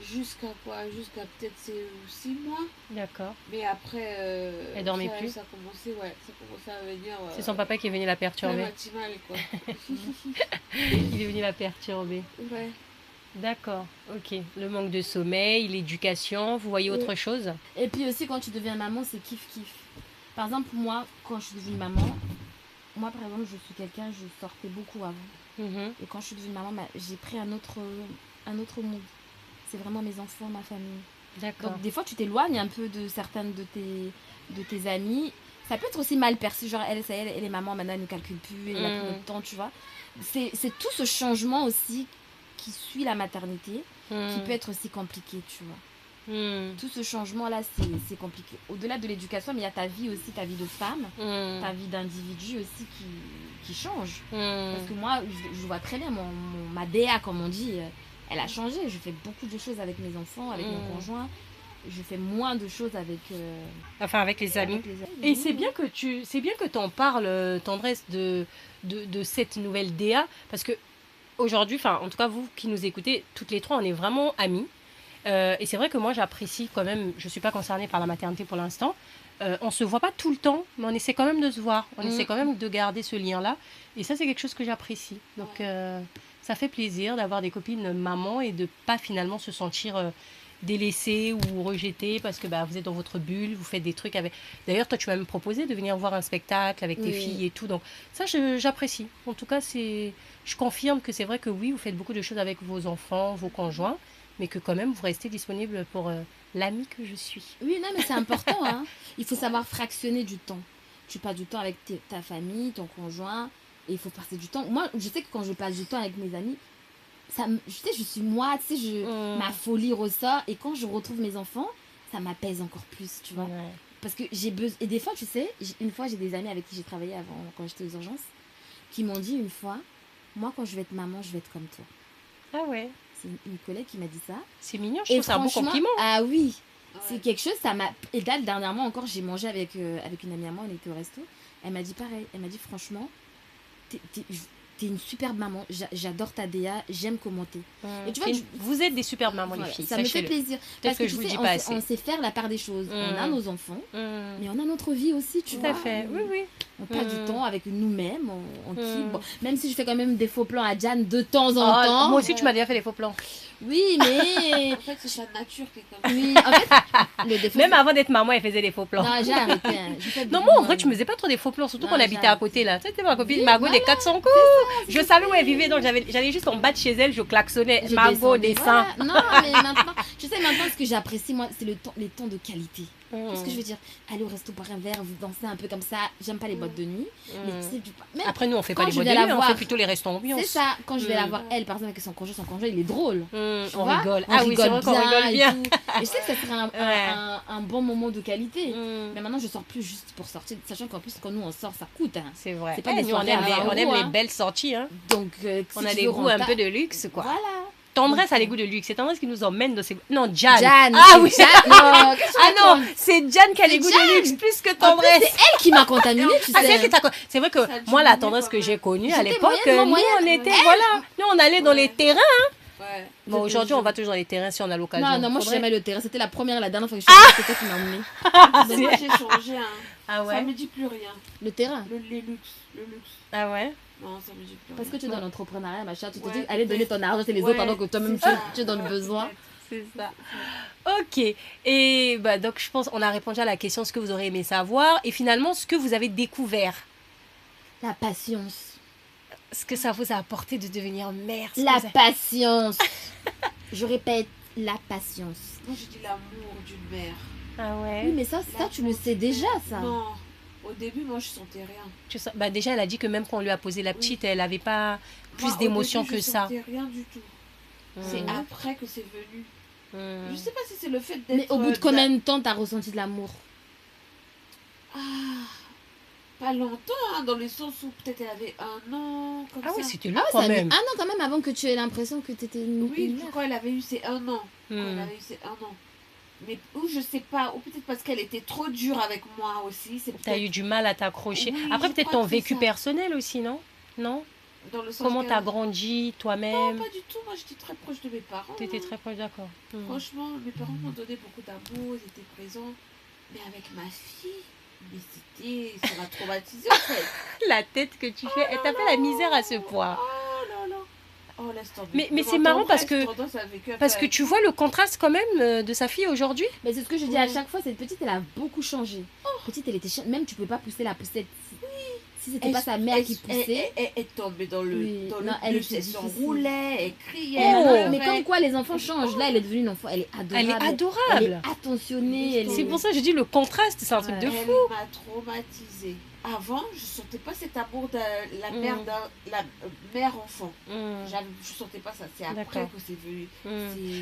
jusqu'à peut-être 6 mois. D'accord. Mais après, elle dormait plus. Ça commençait à venir. C'est son papa qui est venu la perturber. Matinal, quoi. Il est venu la perturber. Ouais. D'accord, ok. Le manque de sommeil, l'éducation, vous voyez autre chose? Et puis aussi, quand tu deviens maman, c'est kiff-kiff. Par exemple, moi, quand je suis devenue maman, par exemple, je suis quelqu'un, je sortais beaucoup avant. Et quand je suis devenue maman, j'ai pris un autre mood. C'est vraiment mes enfants, ma famille. D'accord. Donc, des fois, tu t'éloignes un peu de certaines de tes amies. Ça peut être aussi mal perçu, genre elle est maman, maintenant elle ne calcule plus, elle a plus de temps, tu vois. C'est tout ce changement aussi qui suit la maternité qui peut être aussi compliqué, tu vois. Tout ce changement-là, c'est compliqué. Au-delà de l'éducation, mais il y a ta vie aussi, ta vie de femme, ta vie d'individu aussi qui change. Parce que moi, je vois très bien, ma DA, comme on dit, elle a changé. Je fais beaucoup de choses avec mes enfants, avec mon conjoint. Je fais moins de choses avec... avec les amis. Et c'est bien que tu en parles, Tendresse, de cette nouvelle DA. Parce que aujourd'hui, en tout cas, vous qui nous écoutez, toutes les trois, on est vraiment amies. Et c'est vrai que moi, j'apprécie quand même, je ne suis pas concernée par la maternité pour l'instant. On ne se voit pas tout le temps, mais on essaie quand même de se voir. On essaie quand même de garder ce lien-là. Et ça, c'est quelque chose que j'apprécie. Donc, ça fait plaisir d'avoir des copines mamans et de ne pas finalement se sentir... délaissé ou rejeté parce que vous êtes dans votre bulle, vous faites des trucs avec... D'ailleurs, toi, tu m'as même proposé de venir voir un spectacle avec tes filles et tout. Donc, ça, j'apprécie. En tout cas, je confirme que c'est vrai que oui, vous faites beaucoup de choses avec vos enfants, vos conjoints, mais que quand même, vous restez disponible pour l'amie que je suis. Oui, non, mais c'est important. Hein. Il faut savoir fractionner du temps. Tu passes du temps avec ta famille, ton conjoint, et il faut passer du temps. Moi, je sais que quand je passe du temps avec mes amis, je suis moi, ma folie ressort, et quand je retrouve mes enfants, ça m'apaise encore plus, tu vois. Parce que j'ai besoin, et des fois, une fois, j'ai des amis avec qui j'ai travaillé avant, quand j'étais aux urgences, qui m'ont dit une fois, moi, quand je vais être maman, je vais être comme toi. Ah ouais. C'est une collègue qui m'a dit ça. C'est mignon, je trouve c'est un beau compliment. Ah oui, c'est quelque chose, ça m'a... Et là, dernièrement encore, j'ai mangé avec une amie à moi, on était au resto, elle m'a dit pareil, elle m'a dit franchement, t'es une superbe maman, j'adore ta DA, j'aime comment t'es. Et tu vois, vous êtes des superbes mamans, les filles. Ça me fait plaisir. Parce que je vous le dis pas assez. On sait faire la part des choses. On a nos enfants, mais on a notre vie aussi, tu vois. Tout à fait, oui. On passe du temps avec nous-mêmes, on kiffe. Bon, même si je fais quand même des faux plans à Diane de temps en temps. Moi aussi, tu m'as déjà fait des faux plans. Oui, mais... En fait, c'est sa nature qui est comme ça. Oui, en fait, le défaut... Même avant d'être maman, elle faisait des faux plans. Non, j'ai arrêté. Non, moi, en vrai, tu me faisais pas trop des faux plans, surtout qu'on habitait à côté, là. Tu sais, c'était ma copine Margot des 400 coups. Je savais où elle vivait, donc j'allais juste en bas de chez elle, je klaxonnais. Margot, descend. Non, mais maintenant, tu sais, maintenant, ce que j'apprécie, moi, c'est les temps de qualité. Qu'est-ce que je veux dire? Aller au resto, boire un verre, vous danser un peu comme ça. J'aime pas les boîtes de nuit. Mais c'est du... Après, nous, on fait pas les boîtes de nuit, on fait plutôt les restos ambiance. C'est ça. Quand je vais la voir, elle, par exemple, avec son conjoint, il est drôle. On rigole. Ah oui, c'est vrai qu'on rigole bien. Et je sais que ça serait un bon moment de qualité. Mais maintenant, je sors plus juste pour sortir. Sachant qu'en plus, quand nous, on sort, ça coûte. C'est vrai. C'est pas des soirées on aime les belles sorties. Donc, on a des goûts un peu de luxe, quoi. Voilà. Tendresse a les goûts de luxe. C'est Tendresse qui nous emmène dans ses... Non, Diane. Ah oui. Non, c'est Diane qui a les goûts de luxe plus que Tendresse. C'est elle qui m'a contaminée, tu sais. C'est vrai que moi, la Tendresse que j'ai connue à l'époque, nous, on était... Voilà. Nous, on allait dans les terrains. Ouais. Bon, aujourd'hui, on va toujours dans les terrains si on a l'occasion. Non, moi, je suis jamais allée au terrain. C'était la première et la dernière fois que je suis allée. C'était toi qui m'as emmenée. Moi, j'ai changé. Ah ouais. Ça me dit plus rien. Le terrain. Le luxe. Ah ouais. Non, ça me dit plus rien. Parce que tu es dans l'entrepreneuriat, machin. Tu te dis, allez donner ton argent, c'est les autres, alors que toi-même, tu es dans le besoin. C'est ça. Ok. Et donc, je pense qu'on a répondu à la question ce que vous aurez aimé savoir. Et finalement, ce que vous avez découvert. La patience. Ce que ça vous a apporté de devenir mère. La patience. Je répète, la patience. Moi, je dis l'amour d'une mère. Ah ouais. Oui, mais ça tu le sais déjà, ça. Non. Au début, moi, je sentais rien. Déjà, elle a dit que même quand on lui a posé la petite, elle n'avait pas plus d'émotion que ça. Je sentais rien du tout. C'est après que c'est venu. Je sais pas si c'est le fait d'être... Mais au bout de combien de temps t'as ressenti de l'amour? Pas longtemps, dans le sens où peut-être elle avait 1 an, comme ça. Oui, c'était long quand même. 1 an quand même avant que tu aies l'impression que t'étais une mère. Quand elle avait eu ses 1 an. Mais je sais pas, ou peut-être parce qu'elle était trop dure avec moi aussi. T'as eu du mal à t'accrocher. Oui, après, peut-être ton vécu personnel aussi, non? Non? Dans le sens comment t'as grandi toi-même? Non, pas du tout. Moi, j'étais très proche de mes parents. T'étais très proche, d'accord. Franchement, mes parents m'ont donné beaucoup d'amour, ils étaient présents. Mais avec ma fille, ça m'a traumatisée en fait. La tête que tu fais, elle t'a fait la misère à ce point. Oh là là. Oh, laisse tomber. Mais c'est marrant parce que tu vois le contraste quand même de sa fille aujourd'hui. Mais c'est ce que je dis à chaque fois, cette petite elle a beaucoup changé. Petite elle était même tu peux pas pousser la poussette Si c'était pas sa mère qui poussait... Elle tombait dans le... Oui. Dans Non, le elle s'enroulait, elle criait. Mais comme quoi les enfants changent. Là, elle est devenue une enfant. Elle est adorable. Elle est adorable. Elle est attentionnée. C'est pour ça que je dis le contraste, c'est un truc de fou. Elle m'a traumatisée. Avant, je ne sentais pas cet amour de la mère, la mère-enfant. Je ne sentais pas ça. C'est après que c'est venu.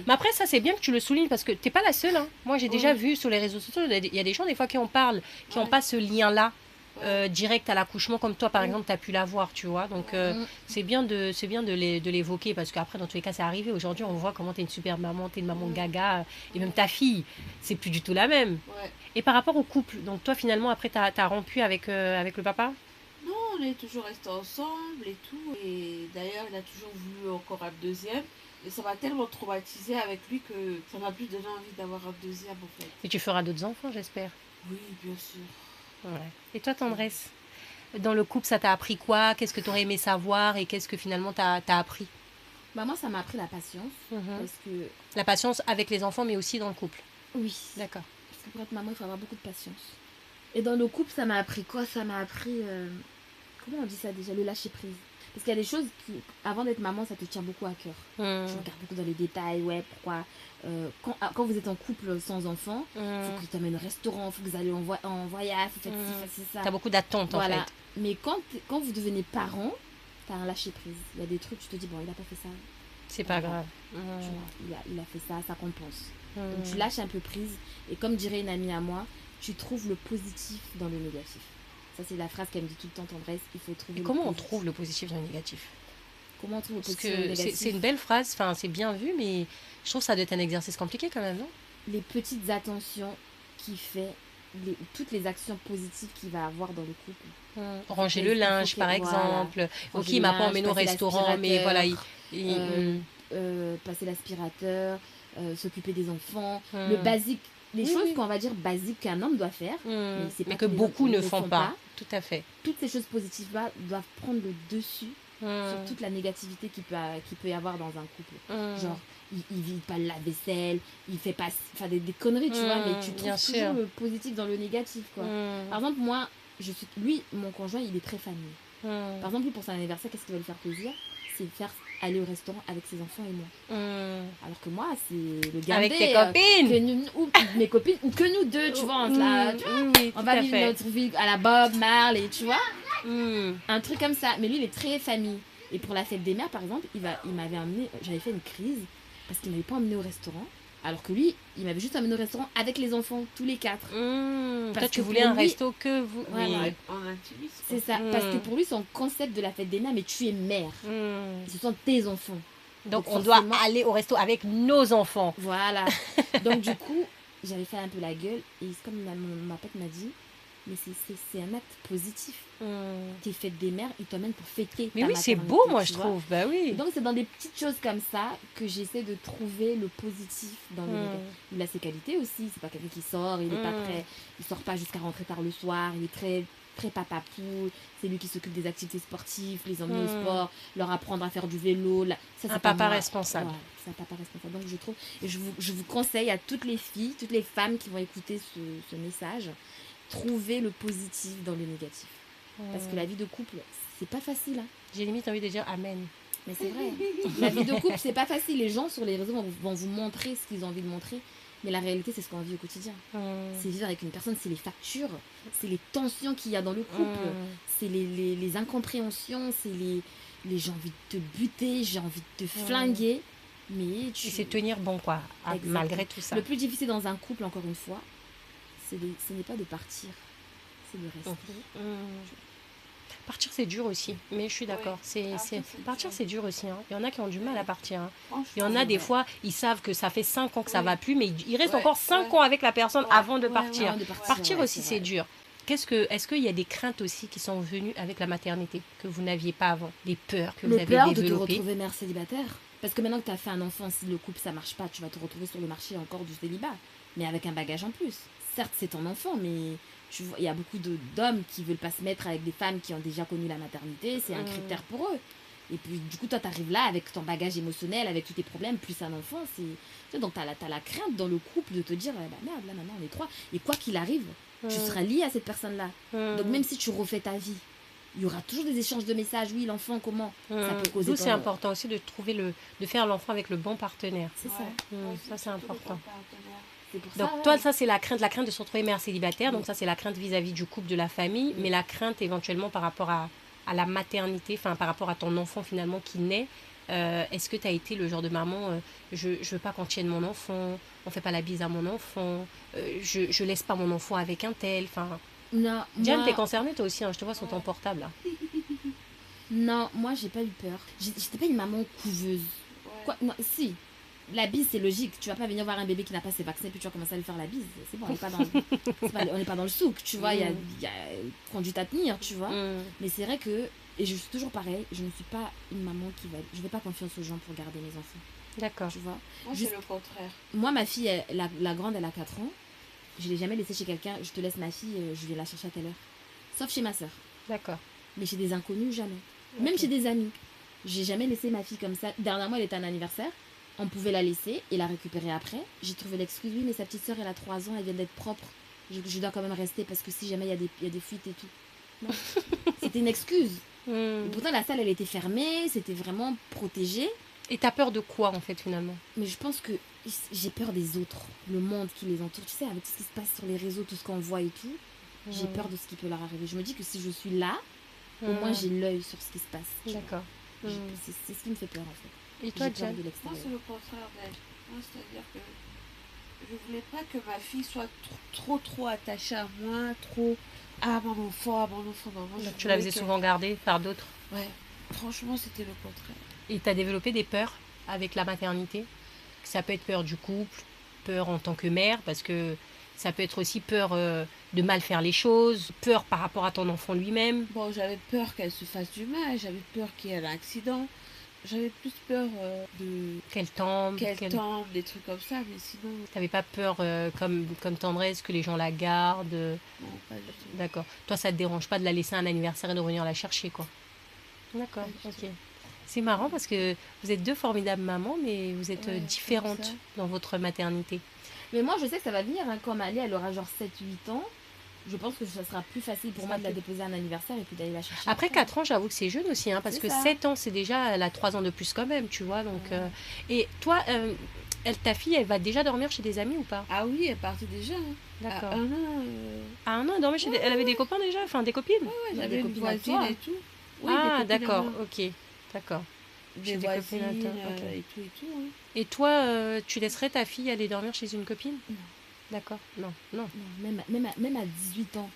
Mais après, ça, c'est bien que tu le soulignes parce que tu n'es pas la seule. Hein. Moi, j'ai déjà vu sur les réseaux sociaux, il y a des gens, des fois, qui en parlent, qui n'ont pas ce lien-là. Direct à l'accouchement comme toi par exemple tu as pu l'avoir, tu vois, donc c'est bien de l'évoquer parce qu'après dans tous les cas c'est arrivé. Aujourd'hui on voit comment tu es une super maman, tu es une maman gaga et même ta fille c'est plus du tout la même. Et par rapport au couple, donc toi finalement après tu as rompu avec le papa? Non, on est toujours restés ensemble et tout, et d'ailleurs il a toujours voulu encore un deuxième et ça m'a tellement traumatisée avec lui que ça m'a plus donné envie d'avoir un deuxième en fait. Et tu feras d'autres enfants j'espère? Oui bien sûr. Ouais. Et toi, Tendresse, dans le couple, ça t'a appris quoi? Qu'est-ce que tu aurais aimé savoir et qu'est-ce que finalement t'as appris? Bah moi, ça m'a appris la patience. Parce que... La patience avec les enfants, mais aussi dans le couple. Oui. D'accord. Parce que pour être maman, il faut avoir beaucoup de patience. Et dans le couple, ça m'a appris quoi? Ça m'a appris... Comment on dit ça déjà? Le lâcher prise. Parce qu'il y a des choses qui, avant d'être maman, ça te tient beaucoup à cœur. Tu regardes beaucoup dans les détails, pourquoi... quand vous êtes en couple sans enfant, il faut que tu amènes au restaurant, il faut que vous allez en voyage, faites ça. Tu as beaucoup d'attentes en fait. Mais quand vous devenez parent, tu as un lâcher prise. Il y a des trucs, tu te dis, bon, il n'a pas fait ça. C'est pas grave. Il a fait ça, ça compense. Donc tu lâches un peu prise. Et comme dirait une amie à moi, tu trouves le positif dans le négatif. Ça, c'est la phrase qu'elle me dit tout le temps, Tendresse. Il faut trouver. Et comment on trouve le positif dans le négatif? Comment on trouve le Parce positif dans le négatif? c'est une belle phrase, enfin, c'est bien vu, mais je trouve que ça doit être un exercice compliqué quand même, non? Les petites attentions qui fait, toutes les actions positives qu'il va avoir dans le couple. Ranger le linge, par exemple. Ok, il m'a pas emmené au restaurant, mais voilà. Passer l'aspirateur, s'occuper des enfants, le basique. Les choses qu'on va dire basiques qu'un homme doit faire, mais que beaucoup ne font pas. Tout à fait. Toutes ces choses positives-là doivent prendre le dessus sur toute la négativité qu'il peut y avoir dans un couple. Genre, il vide pas la vaisselle, il fait pas... Enfin, des conneries, tu vois, mais tu trouves toujours le positif dans le négatif, quoi. Par exemple, moi, lui, mon conjoint, il est très famille. Par exemple, lui, pour son anniversaire, qu'est-ce qui va lui faire plaisir? C'est faire aller au restaurant avec ses enfants et moi. Alors que moi, c'est le gars avec tes copines ou mes copines, ou que nous deux, tu vois, on va vivre notre vie à la Bob Marley, tu vois, un truc comme ça. Mais lui, il est très famille. Et pour la fête des mères, par exemple, il m'avait amené, j'avais fait une crise parce qu'il m'avait pas emmené au restaurant. Alors que lui, il m'avait juste amené au restaurant avec les enfants, tous les 4. Toi, tu voulais un resto que vous... Voilà. En intimiste. C'est ça. Parce que pour lui, son concept de la fête des mères, mais tu es mère. Ce sont tes enfants. Donc on doit aller au resto avec nos enfants. Voilà. Donc du coup, j'avais fait un peu la gueule. Et comme ma pote m'a dit, mais c'est un acte positif. Tes fêtes des mères, ils t'emmènent pour fêter. Mais oui, c'est beau, moi, je trouve. Bah oui. Donc, c'est dans des petites choses comme ça que j'essaie de trouver le positif dans le négatif. Il a ses qualités aussi. C'est pas quelqu'un qui sort, il est pas très... Il sort pas jusqu'à rentrer tard le soir. Il est très, très papapou. C'est lui qui s'occupe des activités sportives, les emmener au sport, leur apprendre à faire du vélo. Ça, un papa responsable. Ouais, c'est un papa responsable. Donc, je trouve... Et je vous conseille à toutes les filles, toutes les femmes qui vont écouter ce message, trouver le positif dans le négatif. Parce que la vie de couple, c'est pas facile. Hein. J'ai limite envie de dire amen. Mais c'est vrai. La vie de couple, c'est pas facile. Les gens sur les réseaux vont vous montrer ce qu'ils ont envie de montrer. Mais la réalité, c'est ce qu'on vit au quotidien. C'est vivre avec une personne, c'est les factures, c'est les tensions qu'il y a dans le couple, c'est les incompréhensions, c'est les j'ai envie de te buter, j'ai envie de te flinguer. Mais Et c'est tenir bon, quoi, malgré tout ça. Le plus difficile dans un couple, encore une fois, ce n'est pas de partir, c'est de rester. Partir, c'est dur aussi, mais je suis d'accord. Partir, c'est dur aussi. Hein. Il y en a qui ont du mal à partir. Hein. Il y en a des fois, ils savent que ça fait 5 ans que ça va plus, mais ils restent encore 5 ans avec la personne avant de partir. Partir aussi, c'est dur. Est-ce qu'il y a des craintes aussi qui sont venues avec la maternité, que vous n'aviez pas avant? Des peurs que vous avez développées? De te retrouver mère célibataire. Parce que maintenant que tu as fait un enfant, si le couple ça marche pas, tu vas te retrouver sur le marché encore du célibat. Mais avec un bagage en plus. Certes, c'est ton enfant, mais... il y a beaucoup d'hommes qui ne veulent pas se mettre avec des femmes qui ont déjà connu la maternité. C'est un critère pour eux. Et puis, du coup, toi, tu arrives là avec ton bagage émotionnel, avec tous tes problèmes, plus un enfant. Donc, tu as la crainte dans le couple de te dire, bah, merde, là, maintenant, on est 3. Et quoi qu'il arrive, tu seras lié à cette personne-là. Donc, même si tu refais ta vie, il y aura toujours des échanges de messages. Oui, l'enfant, comment ça peut causer. D'où c'est important aussi de de faire l'enfant avec le bon partenaire. C'est ça. Ça, c'est important. C'est pour Donc, ça, toi, ça, c'est la crainte de se retrouver mère célibataire. Donc, ça, c'est la crainte vis-à-vis du couple, de la famille. Mais la crainte, éventuellement, par rapport à la maternité, enfin, par rapport à ton enfant, finalement, qui naît. Est-ce que tu as été le genre de maman, je veux pas qu'on tienne mon enfant, on fait pas la bise à mon enfant, je laisse pas mon enfant avec un tel. Enfin, non, Diane, moi... t'es concernée, toi aussi, hein, je te vois sur ton portable. Là. Non, moi, j'ai pas eu peur. J'étais pas une maman couveuse. Quoi, non, si. La bise, c'est logique. Tu vas pas venir voir un bébé qui n'a pas ses vaccins puis tu vas commencer à lui faire la bise. C'est bon, on n'est pas dans le souk, tu vois. Il y a conduite à tenir, tu vois. Mais c'est vrai que, et je suis toujours pareil, je ne suis pas une maman je vais pas confiance aux gens pour garder mes enfants. D'accord. Tu vois. Moi, c'est le contraire. Moi, ma fille, la grande, elle a 4 ans. Je l'ai jamais laissée chez quelqu'un. Je te laisse ma fille, je vais la chercher à telle heure. Sauf chez ma soeur. D'accord. Mais chez des inconnus, jamais. Même chez des amis. J'ai jamais laissé ma fille comme ça. Dernièrement, elle était à un anniversaire. On pouvait la laisser et la récupérer après. J'ai trouvé l'excuse. Oui, mais sa petite soeur, elle a 3 ans. Elle vient d'être propre. Je dois quand même rester parce que si jamais il y a des fuites et tout. Non. C'était une excuse. Et pourtant, la salle, elle était fermée. C'était vraiment protégé. Et t'as peur de quoi, en fait, finalement? Mais je pense que j'ai peur des autres. Le monde qui les entoure. Tu sais, avec tout ce qui se passe sur les réseaux, tout ce qu'on voit et tout. J'ai peur de ce qui peut leur arriver. Je me dis que si je suis là, au moins j'ai l'œil sur ce qui se passe. D'accord. C'est ce qui me fait peur en fait. Et toi, Diane? Moi, c'est le contraire d'elle. Moi, c'est-à-dire que je voulais pas que ma fille soit trop attachée à moi, trop à mon enfant, maman. Donc, tu la faisais souvent garder par d'autres? Ouais, franchement, c'était le contraire. Et tu as développé des peurs avec la maternité? Ça peut être peur du couple, peur en tant que mère, parce que ça peut être aussi peur de mal faire les choses, peur par rapport à ton enfant lui-même. Bon, j'avais peur qu'elle se fasse du mal, j'avais peur qu'il y ait un accident. J'avais plus peur de... Qu'elle tombe. Tombe, des trucs comme ça, mais sinon... T'avais pas peur, comme tendresse, que les gens la gardent? Non, pas du tout. D'accord. Toi, ça te dérange pas de la laisser à un anniversaire et de revenir la chercher, quoi? D'accord, ok. C'est marrant parce que vous êtes 2 formidables mamans, mais vous êtes différentes dans votre maternité. Mais moi, je sais que ça va venir. Hein. Quand Mali, elle aura genre 7-8 ans, je pense que ça sera plus facile pour moi de la déposer à un anniversaire et puis d'aller la chercher. Après 4 ans, j'avoue que c'est jeune aussi, hein, parce que 7 ans, c'est déjà, elle a 3 ans de plus quand même, tu vois. Donc, et toi, ta fille, elle va déjà dormir chez des amis ou pas? Ah oui, elle partait déjà. Hein. D'accord. À 1 an. À 1 an, elle dormait chez elle avait des copains déjà? Enfin, des copines? Ouais, j'avais une voisine et tout. Oui, d'accord, ok. D'accord. Des voisines et tout. Hein. Et toi, tu laisserais ta fille aller dormir chez une copine? Non. D'accord, non. Même à 18 ans,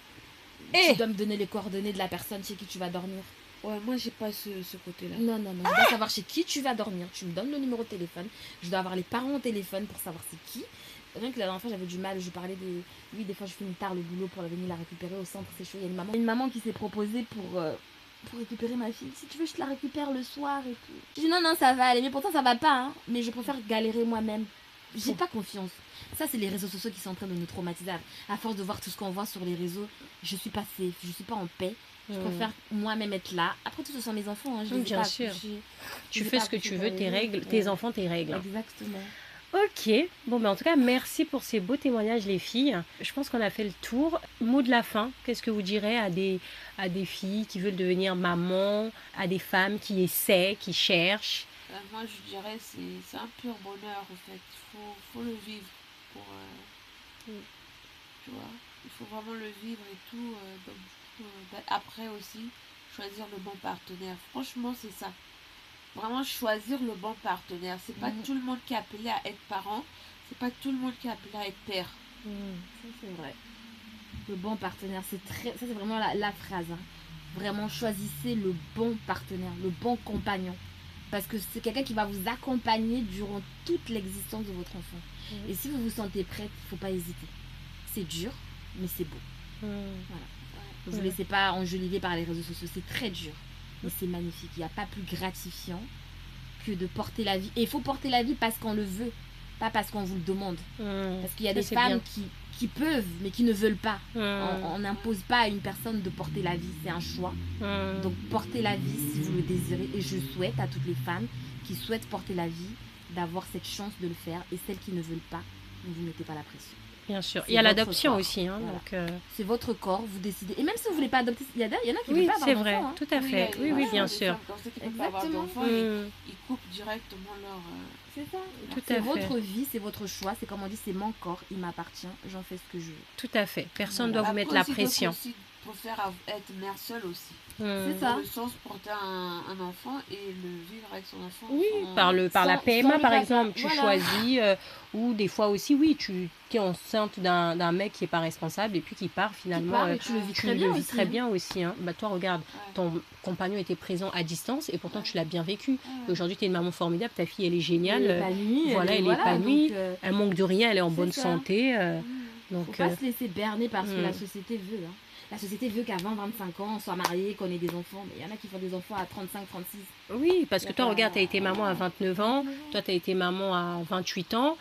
tu dois me donner les coordonnées de la personne chez qui tu vas dormir. Ouais, moi, j'ai pas ce côté-là. Non. Je dois savoir chez qui tu vas dormir. Tu me donnes le numéro de téléphone. Je dois avoir les parents au téléphone pour savoir c'est qui. Rien que la dernière fois, j'avais du mal. Je parlais des... Oui, des fois, je finis tard le boulot pour venir la récupérer au centre. C'est chaud. Il y a une maman qui s'est proposée pour récupérer ma fille. Si tu veux, je te la récupère le soir et tout. Je dis non, ça va aller. Mais pourtant, ça va pas. Hein. Mais je préfère galérer moi-même. J'ai pas confiance. Ça, c'est les réseaux sociaux qui sont en train de nous traumatiser. À force de voir tout ce qu'on voit sur les réseaux, je suis pas safe, je suis pas en paix. Je préfère moi-même être là. Après tout, ce sont mes enfants. Hein. Je les ai bien pas sûr. accouchés. Tu fais ce que tu veux, tes règles, tes enfants, tes règles. Exactement. Ok, bon en tout cas merci pour ces beaux témoignages les filles. Je pense qu'on a fait le tour. Mot de la fin, qu'est-ce que vous direz à des filles qui veulent devenir maman, à des femmes qui essaient, qui cherchent? Moi je dirais c'est un pur bonheur en fait. Faut le vivre pour tu vois, il faut vraiment le vivre et tout. Donc après aussi choisir le bon partenaire. Franchement c'est ça. Vraiment choisir le bon partenaire. C'est pas tout le monde qui est appelé à être parent. C'est pas tout le monde qui est appelé à être père. Ça c'est vrai. Le bon partenaire, ça c'est vraiment la phrase. Hein. Vraiment choisissez le bon partenaire, le bon compagnon. Parce que c'est quelqu'un qui va vous accompagner durant toute l'existence de votre enfant. Et si vous vous sentez prête, il ne faut pas hésiter. C'est dur, mais c'est beau. Voilà. Ne vous laissez pas enjoliver par les réseaux sociaux. C'est très dur, mais c'est magnifique. Il n'y a pas plus gratifiant que de porter la vie. Et il faut porter la vie parce qu'on le veut, pas parce qu'on vous le demande. Parce qu'il y a des femmes qui peuvent, mais qui ne veulent pas. On n'impose pas à une personne de porter la vie, c'est un choix. Donc portez la vie si vous le désirez. Et je souhaite à toutes les femmes qui souhaitent porter la vie d'avoir cette chance de le faire. Et celles qui ne veulent pas, ne vous mettez pas la pression. Bien sûr. C'est Il y a votre l'adoption corps. aussi. Voilà. Donc, C'est votre corps, vous décidez. Et même si vous ne voulez pas adopter, il y en a qui ne veulent oui, pas avoir c'est d'enfants. vrai, hein. tout à fait. Oui, bien sûr. Comme ça, qu'ils ne peuvent pas avoir Exactement. d'enfants, ils coupent directement leur... C'est ça. Tout C'est à fait. votre vie, c'est votre choix. C'est comme on dit, c'est mon corps, il m'appartient. J'en fais ce que je veux. Tout à fait. Personne ne Voilà. doit vous mettre la Après aussi, pression. d'autres aussi préfèrent être mère seule aussi. C'est ça. Dans le sens porter un enfant et le vivre avec son enfant. Oui, sans- par la sans PMA le par papa. exemple, tu Voilà. choisis, ou des fois aussi, oui, tu es enceinte d'un mec qui n'est pas responsable et puis qui part finalement. part et tu le vis tu très bien le vis aussi, très hein. bien aussi. Hein. Bah, toi, regarde, Ouais. ton compagnon était présent à distance et pourtant tu l'as bien vécu. Ouais. Et aujourd'hui, tu es une maman formidable, ta fille, elle est géniale. Elle est épanouie. voilà, elle est épanouie. donc, Elle manque de rien, elle est en C'est bonne ça. santé. Faut Donc, pas se laisser berner par ce que mm. la société veut. Hein. La société veut qu'à 20-25 ans, on soit marié, qu'on ait des enfants. Mais il y en a qui font des enfants à 35-36. oui, parce que Il y a toi, pas- regarde, tu as été maman à 29 ans, toi, tu as été maman à 28 ans,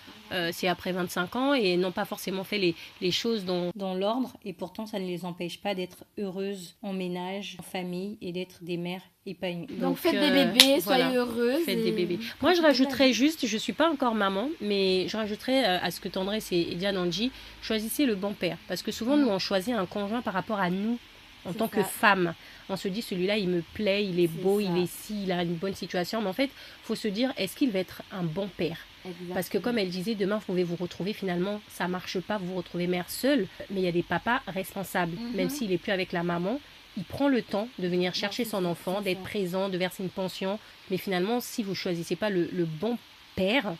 c'est après 25 ans et n'ont pas forcément fait les choses dans l'ordre. Et pourtant, ça ne les empêche pas d'être heureuses en ménage, en famille et d'être des mères épanouies. Donc faites des bébés, voilà. soyez heureuses. Faites et- des bébés. Moi, je rajouterais juste, je ne suis pas encore maman, mais je rajouterais à ce que Tendresse et Diane ont dit, choisissez le bon père. Parce que souvent, nous, on choisit un conjoint par rapport à nous, en C'est tant que ça. femme. On se dit, celui-là, il me plaît, il est C'est beau, ça. il est ci, il a une bonne situation. Mais en fait, il faut se dire, est-ce qu'il va être un bon père ? Exactement. Parce que comme elle disait, demain, vous pouvez vous retrouver finalement, ça ne marche pas, vous vous retrouvez mère seule. Mais il y a des papas responsables. Même s'il n'est plus avec la maman, il prend le temps de venir chercher c'est son ça, enfant, c'est d'être ça. présent, de verser une pension. Mais finalement, si vous ne choisissez pas le bon père,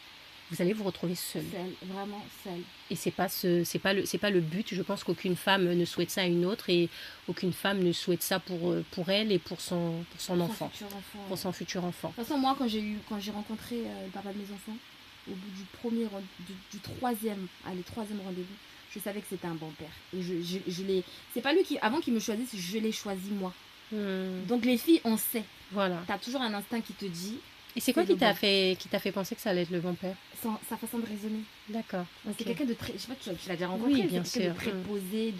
vous allez vous retrouver seul. Seule, vraiment seule. Et c'est pas le but. Je pense qu'aucune femme ne souhaite ça à une autre et aucune femme ne souhaite ça pour elle et pour son enfant, Futur enfant. pour son futur enfant. De toute façon, moi, quand j'ai rencontré le papa de mes enfants, au bout du troisième rendez-vous, je savais que c'était un bon père. Et je l'ai. C'est pas lui avant qu'il me choisisse, je l'ai choisi moi. Donc les filles, on sait. Voilà. T'as toujours un instinct qui te dit Et c'est quoi C'est qui le t'a bon. fait penser que ça allait être le bon père? sa façon de raisonner. D'accord. C'est ok. quelqu'un de très. Je sais pas, tu l'as déjà rencontré. Oui, c'est bien quelqu'un sûr. de très posé,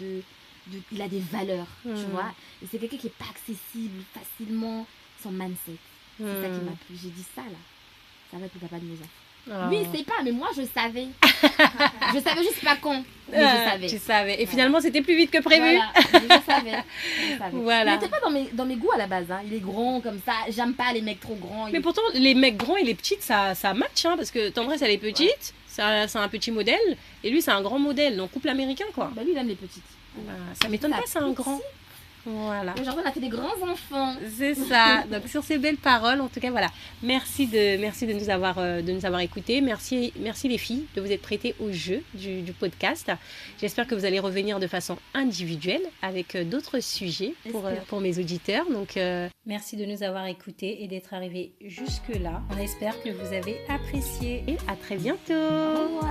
il a des valeurs, tu Mm. vois. Et c'est quelqu'un qui est pas accessible facilement. Son mindset. C'est ça qui m'a plu. J'ai dit ça là. Ça va être le papa de mes enfants. Ah. Lui, il sait pas, mais moi, je savais. Je savais juste pas quand. Mais je savais. Tu savais. Et Voilà. finalement, c'était plus vite que prévu. Voilà, je savais. Voilà. Il n'était pas dans mes goûts à la base. Hein. Il est grand comme ça. J'aime pas les mecs trop grands. Mais pourtant, les mecs grands et les petites, ça match, hein, parce que Tendresse, elle est petite, c'est un petit modèle, et lui, c'est un grand modèle, donc couple américain, quoi. Bah, lui, il aime les petites. Ça m'étonne pas, c'est un petit. grand. Voilà. Aujourd'hui, on a fait des grands enfants. C'est ça. Donc sur ces belles paroles, en tout cas, voilà. Merci de nous avoir écoutés. Merci les filles de vous être prêtées au jeu du podcast. J'espère que vous allez revenir de façon individuelle avec d'autres sujets pour mes auditeurs. Donc merci de nous avoir écoutés et d'être arrivés jusque là. On espère que vous avez apprécié et à très bientôt. Au revoir.